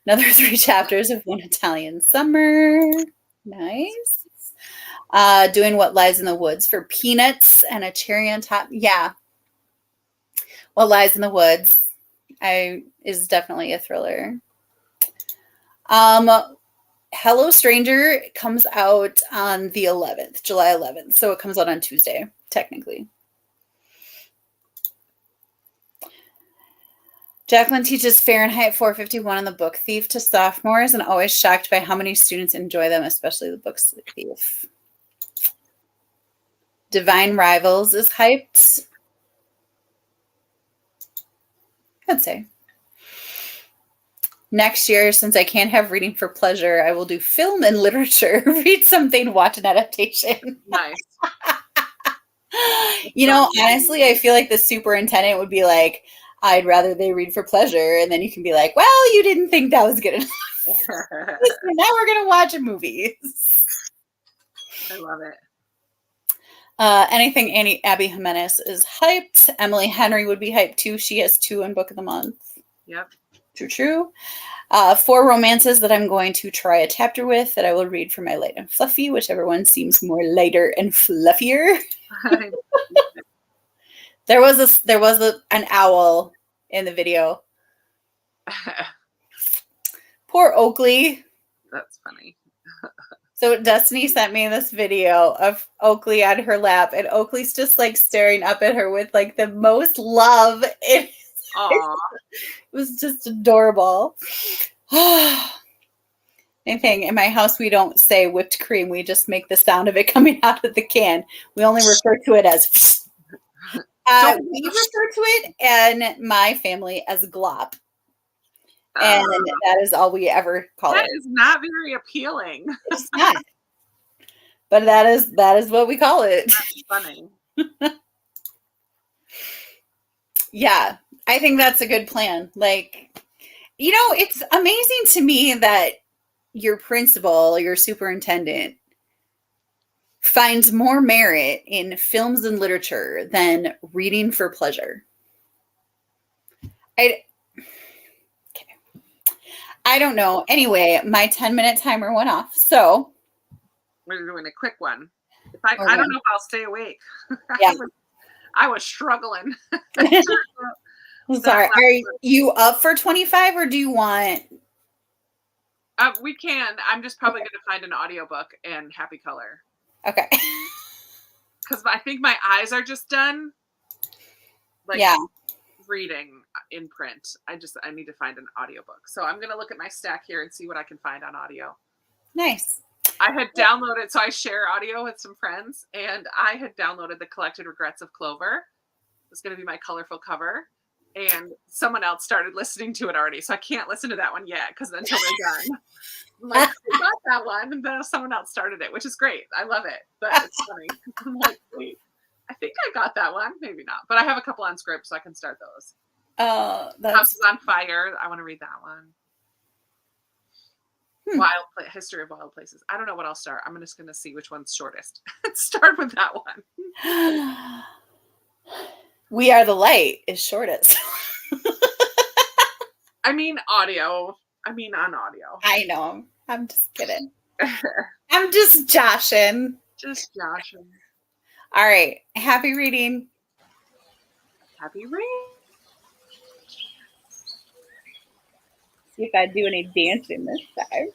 Another 3 chapters of One Italian Summer. Nice. Doing What Lies in the Woods for peanuts and a cherry on top. Yeah. What Lies in the Woods is definitely a thriller. Hello Stranger comes out on the 11th, July 11th. So it comes out on Tuesday, technically. Jacqueline teaches Fahrenheit 451 and the Book Thief to sophomores and always shocked by how many students enjoy them, especially the Book Thief. Divine Rivals is hyped. I'd say. Next year, since I can't have reading for pleasure, I will do film and literature. Read something, watch an adaptation. Nice. Honestly, I feel like the superintendent would be like, I'd rather they read for pleasure. And then you can be like, well, you didn't think that was good enough. Now we're going to watch a movie. I love it. Anything Abby Jimenez is hyped. Emily Henry would be hyped too. She has 2 in Book of the Month. Yep. True. 4 romances that I'm going to try a chapter with that I will read for my light and fluffy, whichever one seems more lighter and fluffier. There was an owl in the video. Poor Oakley. That's funny. So Destiny sent me this video of Oakley on her lap, and Oakley's just like staring up at her with like the most love. It was just adorable. Anything in my house, we don't say whipped cream. We just make the sound of it coming out of the can. We only refer to it as. We refer to it and my family as glop. And that is all we ever call it. That is not very appealing. It's not. But that is what we call it. That's funny. Yeah, I think that's a good plan. Like, it's amazing to me that your principal, your superintendent, finds more merit in films and literature than reading for pleasure. I don't know. Anyway, my 10-minute timer went off. So we're doing a quick one. I don't know if I'll stay awake. Yeah. I was struggling. Sorry. Are you up for 25 or do you want? We can. I'm just probably going to find an audiobook and Happy Color. Okay. Because I think my eyes are just done. Reading in print. I need to find an audiobook. So I'm going to look at my stack here and see what I can find on audio. Nice. I had downloaded, so I share audio with some friends, and I had downloaded The Collected Regrets of Clover. It's going to be my colorful cover. And someone else started listening to it already. So I can't listen to that one yet because until they're done. I'm like, I got that one. And then someone else started it, which is great. I love it. But it's funny. I'm like, wait, I think I got that one. Maybe not. But I have a couple on script, so I can start those. House is on Fire. I want to read that one. History of Wild Places. I don't know what I'll start. I'm just going to see which one's shortest. Start with that one. We Are the Light is shortest. I mean, audio. I mean, on audio. I know. I'm just kidding. I'm just joshing. All right. Happy reading. Happy reading. See if I do any dancing this time.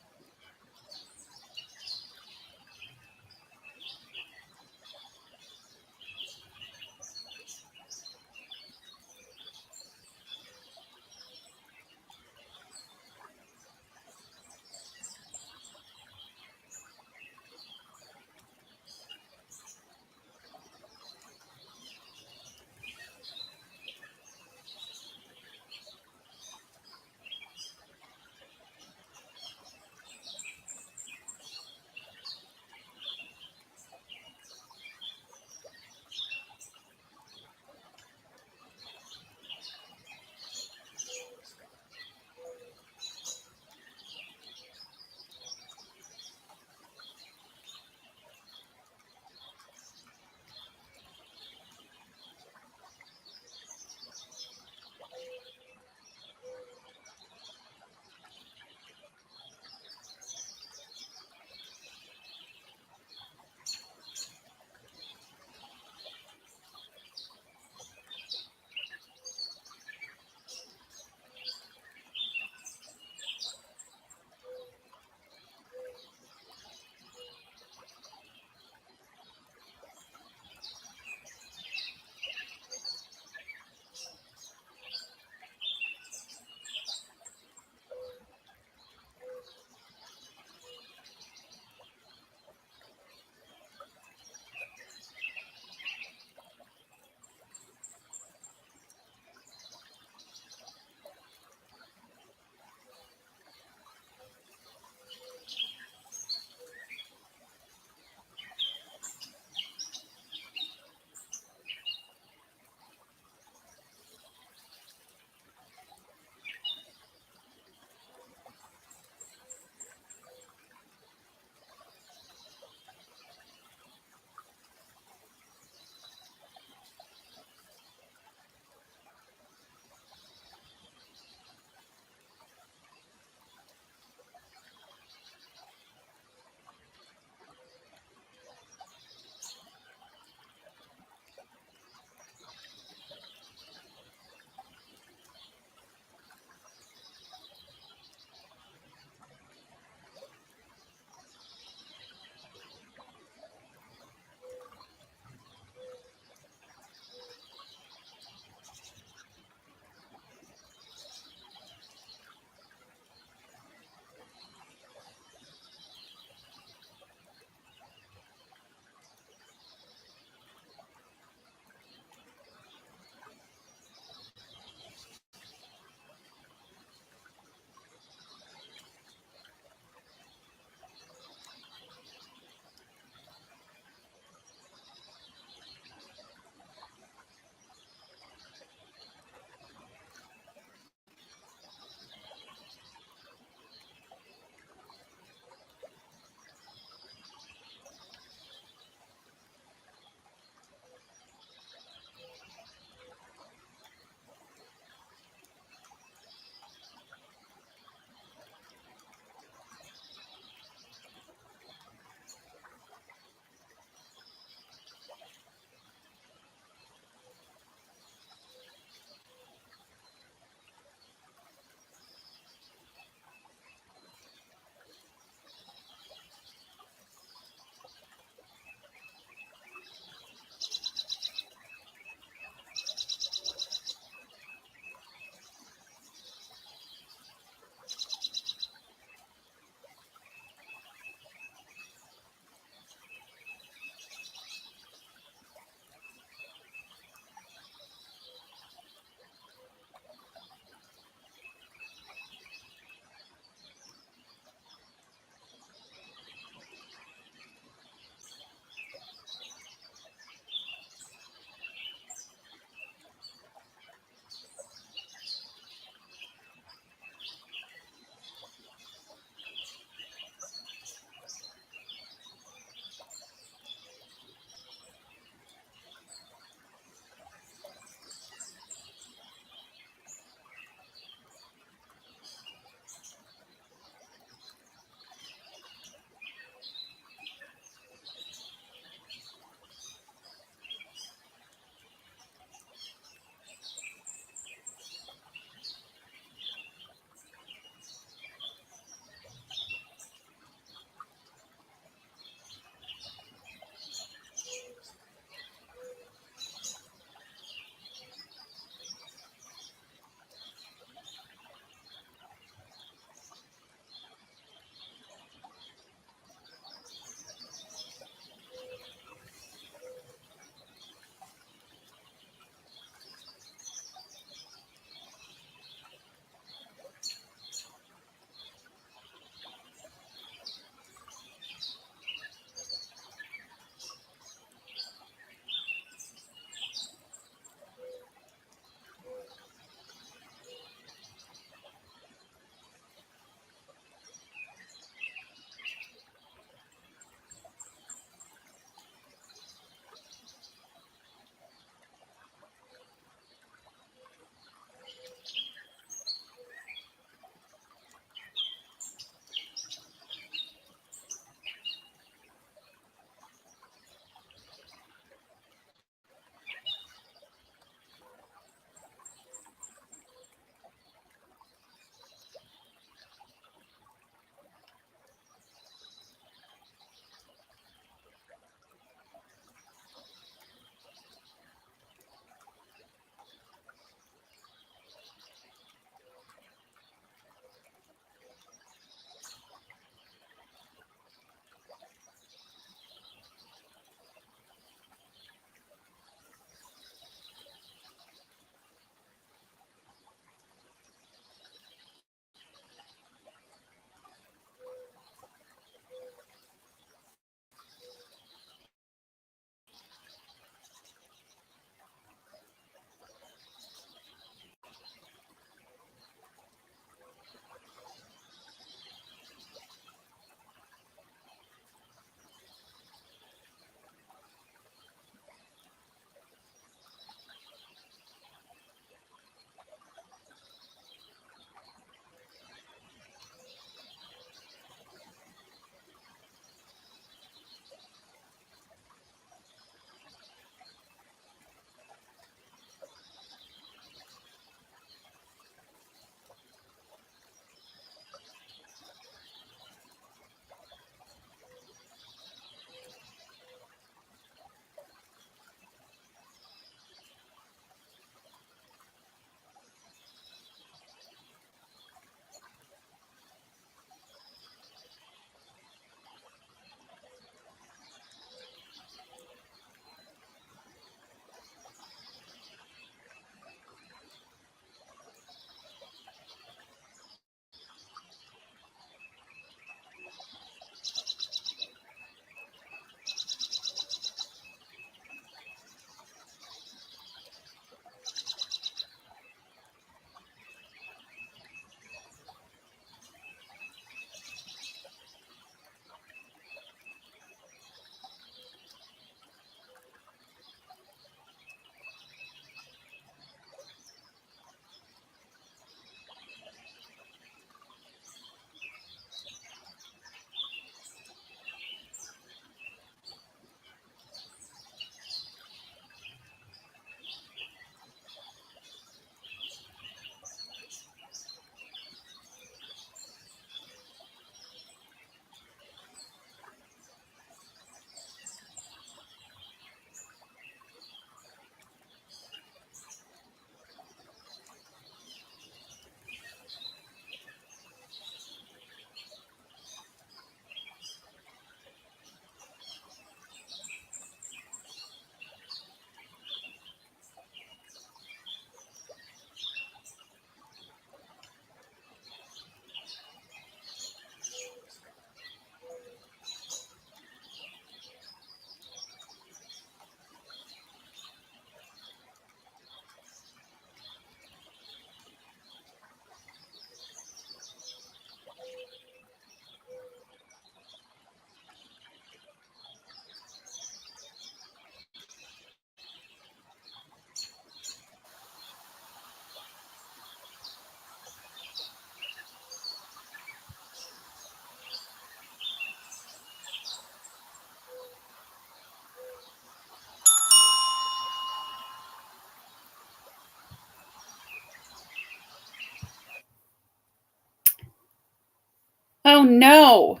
Oh no.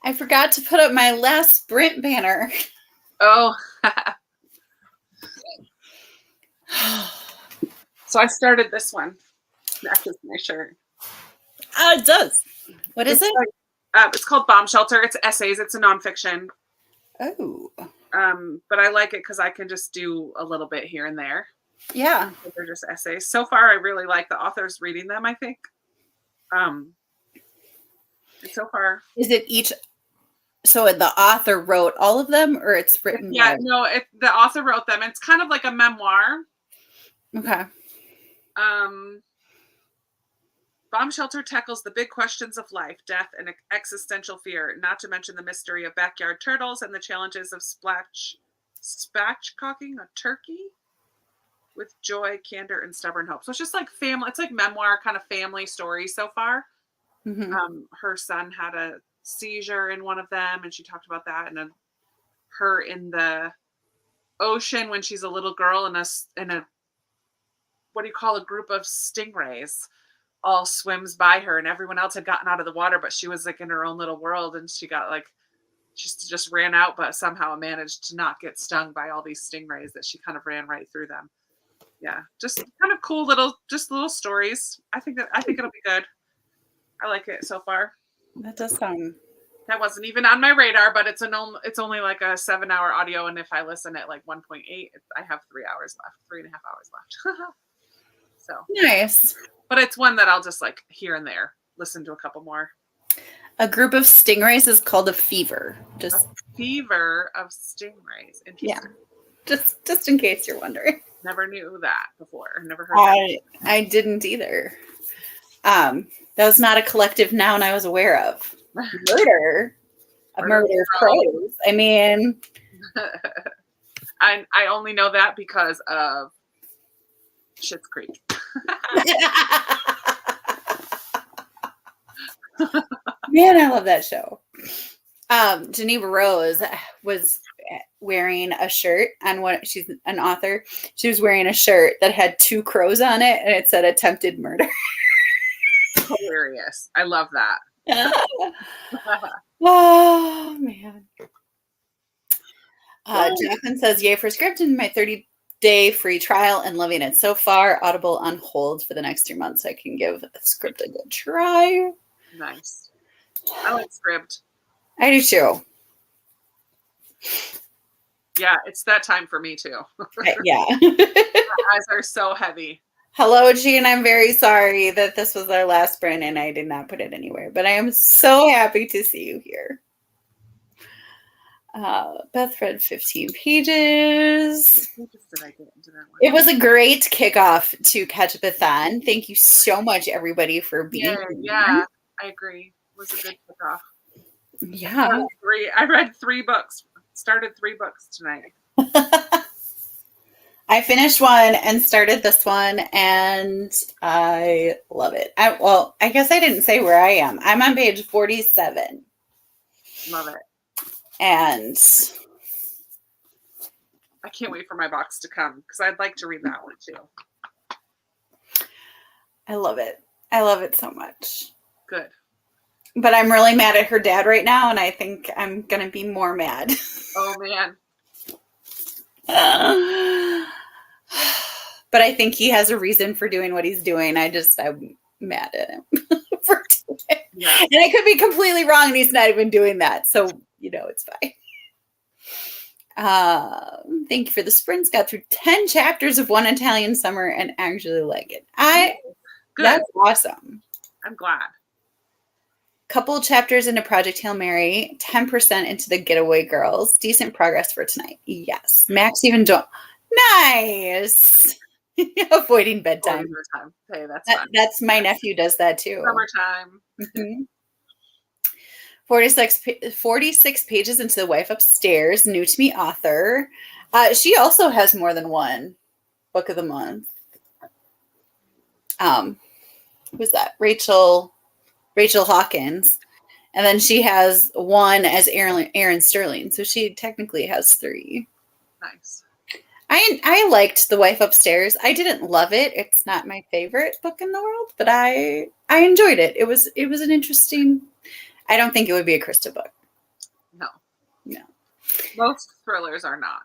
I forgot to put up my last sprint banner. Oh. So I started this one. Matches my shirt. It does. What is it? It's called Bomb Shelter. It's essays. It's a nonfiction. Oh. But I like it because I can just do a little bit here and there. Yeah. They're just essays. So far, I really like the authors reading them, I think. And so far. Is it each? So the author wrote all of them, or it's written? Yeah, no, the author wrote them. It's kind of like a memoir. Okay. Bomb Shelter tackles the big questions of life, death, and existential fear, not to mention the mystery of backyard turtles and the challenges of spatchcocking a turkey with joy, candor, and stubborn hope. So it's just like family. It's like memoir kind of family story so far. Mm-hmm. Her son had a seizure in one of them, and she talked about that, and then her in the ocean when she's a little girl in a what do you call a group of stingrays all swims by her, and everyone else had gotten out of the water, but she was like in her own little world, and she just ran out, but somehow managed to not get stung by all these stingrays that she kind of ran right through them. Yeah, just kind of cool little stories. I think it'll be good. I like it so far. That does sound. That wasn't even on my radar, but it's only like a 7-hour audio, and if I listen at like 1.8, I have 3.5 hours left. So Nice. But it's one that I'll just like here and there listen to a couple more. A group of stingrays is called a fever. A fever of stingrays. Interesting. Yeah. Just in case you're wondering. Never knew that before. Never heard that. I didn't either. That was not a collective noun I was aware of. Murder. A murder of crows. I mean. I only know that because of Schitt's Creek. Man, I love that show. Geneva Rose was wearing a shirt she's an author. She was wearing a shirt that had 2 crows on it, and it said attempted murder. Hilarious. I love that. Oh man. Jacqueline says, yay for script in my 30-day free trial and loving it so far. Audible on hold for the next 3 months. So I can give script a good try. Nice. I like script. I do too. Yeah, it's that time for me too. Yeah. My eyes are so heavy. Hello, Jean. I'm very sorry that this was our last sprint and I did not put it anywhere, but I am so happy to see you here. Beth read 15 pages. Did I get into that one? It was a great kickoff to Ketchupathon. Thank you so much, everybody, for being here. Yeah, I agree. It was a good kickoff. Yeah. I read 3 books. Started 3 books tonight. I finished one and started this one, and I love it. I guess I didn't say where I am. I'm on page 47. Love it. And I can't wait for my box to come because I'd like to read that one too. I love it. I love it so much. Good. But I'm really mad at her dad right now, and I think I'm going to be more mad. Oh, man. But I think he has a reason for doing what he's doing. I'm mad at him for doing it. Yeah. And I could be completely wrong, and he's not even doing that. So, it's fine. Thank you for the sprints. Got through 10 chapters of One Italian Summer and actually like it. Good. That's awesome. I'm glad. Couple chapters into Project Hail Mary, 10% into the Getaway Girls. Decent progress for tonight. Yes. Max even don't. Nice. Avoiding bedtime. Hey, that's my nephew does that too. Summertime. Mm-hmm. 46 pages into The Wife Upstairs, new to me author. She also has more than one book of the month. Who's that? Rachel Hawkins. And then she has one as Aaron Sterling. So she technically has 3. Nice. I liked The Wife Upstairs. I didn't love it. It's not my favorite book in the world, but I enjoyed it. It was an interesting. I don't think it would be a Krista book. No. No. Most thrillers are not.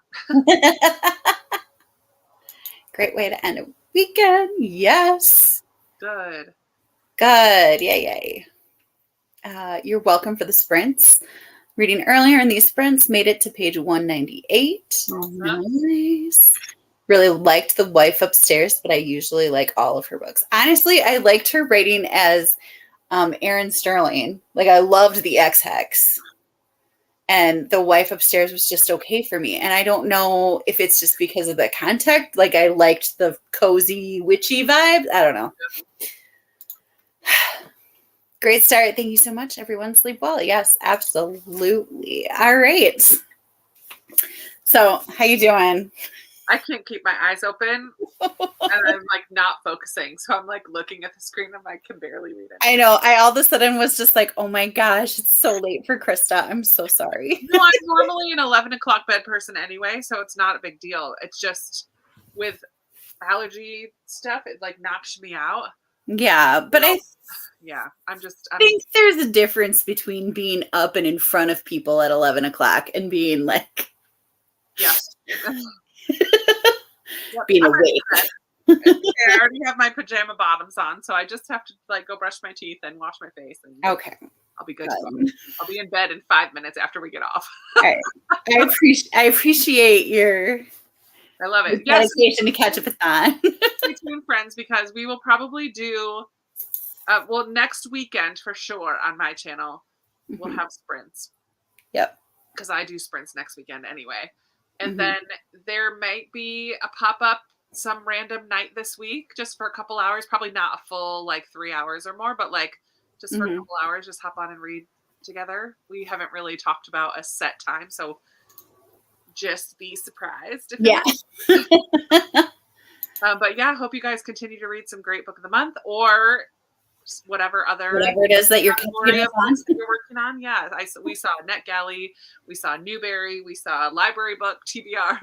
Great way to end a weekend. Yes. Good. Good. Yay. You're welcome for the sprints. Reading earlier in these sprints, made it to page 198. Nice. Really liked The Wife Upstairs, but I usually like all of her books. Honestly, I liked her writing as Erin Sterling. Like, I loved The Ex-Hex. And The Wife Upstairs was just okay for me. And I don't know if it's just because of the context. Like, I liked the cozy, witchy vibe. I don't know. Great start. Thank you so much, everyone. Sleep well. Yes, absolutely. All right. So, how you doing? I can't keep my eyes open, and I'm like not focusing. So I'm like looking at the screen, and I can barely read it. I know. I all of a sudden was just like, oh my gosh, it's so late for Krista. I'm so sorry. No, I'm normally an 11 o'clock bed person anyway, so it's not a big deal. It's just with allergy stuff, it like knocks me out. Yeah, but I think there's a difference between being up and in front of people at 11 o'clock and being like, being awake. I already have my pajama bottoms on, so I just have to like go brush my teeth and wash my face. And okay, I'll be good. I'll be in bed in 5 minutes after we get off. Right. I appreciate your. I love it. Dedication to Ketchupathon. Stay tuned, friends, because we will probably do. Next weekend for sure on my channel, we'll have sprints. Yep. Because I do sprints next weekend anyway. And then there might be a pop-up some random night this week, just for a couple hours. Probably not a full, 3 hours or more, but just for a couple hours, just hop on and read together. We haven't really talked about a set time, so just be surprised. But yeah, hope you guys continue to read some great book of the month or whatever it is that you're working on. Yeah, we saw NetGalley, we saw Newberry, we saw library book, TBR,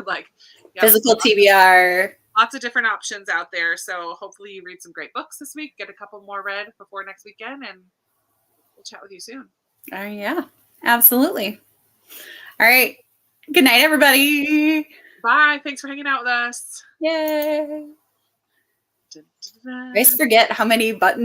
physical TBR. Lots of different options out there. So hopefully you read some great books this week, get a couple more read before next weekend, and we'll chat with you soon. Yeah, absolutely. All right. Good night, everybody. Bye. Thanks for hanging out with us. Yay. I always forget how many buttons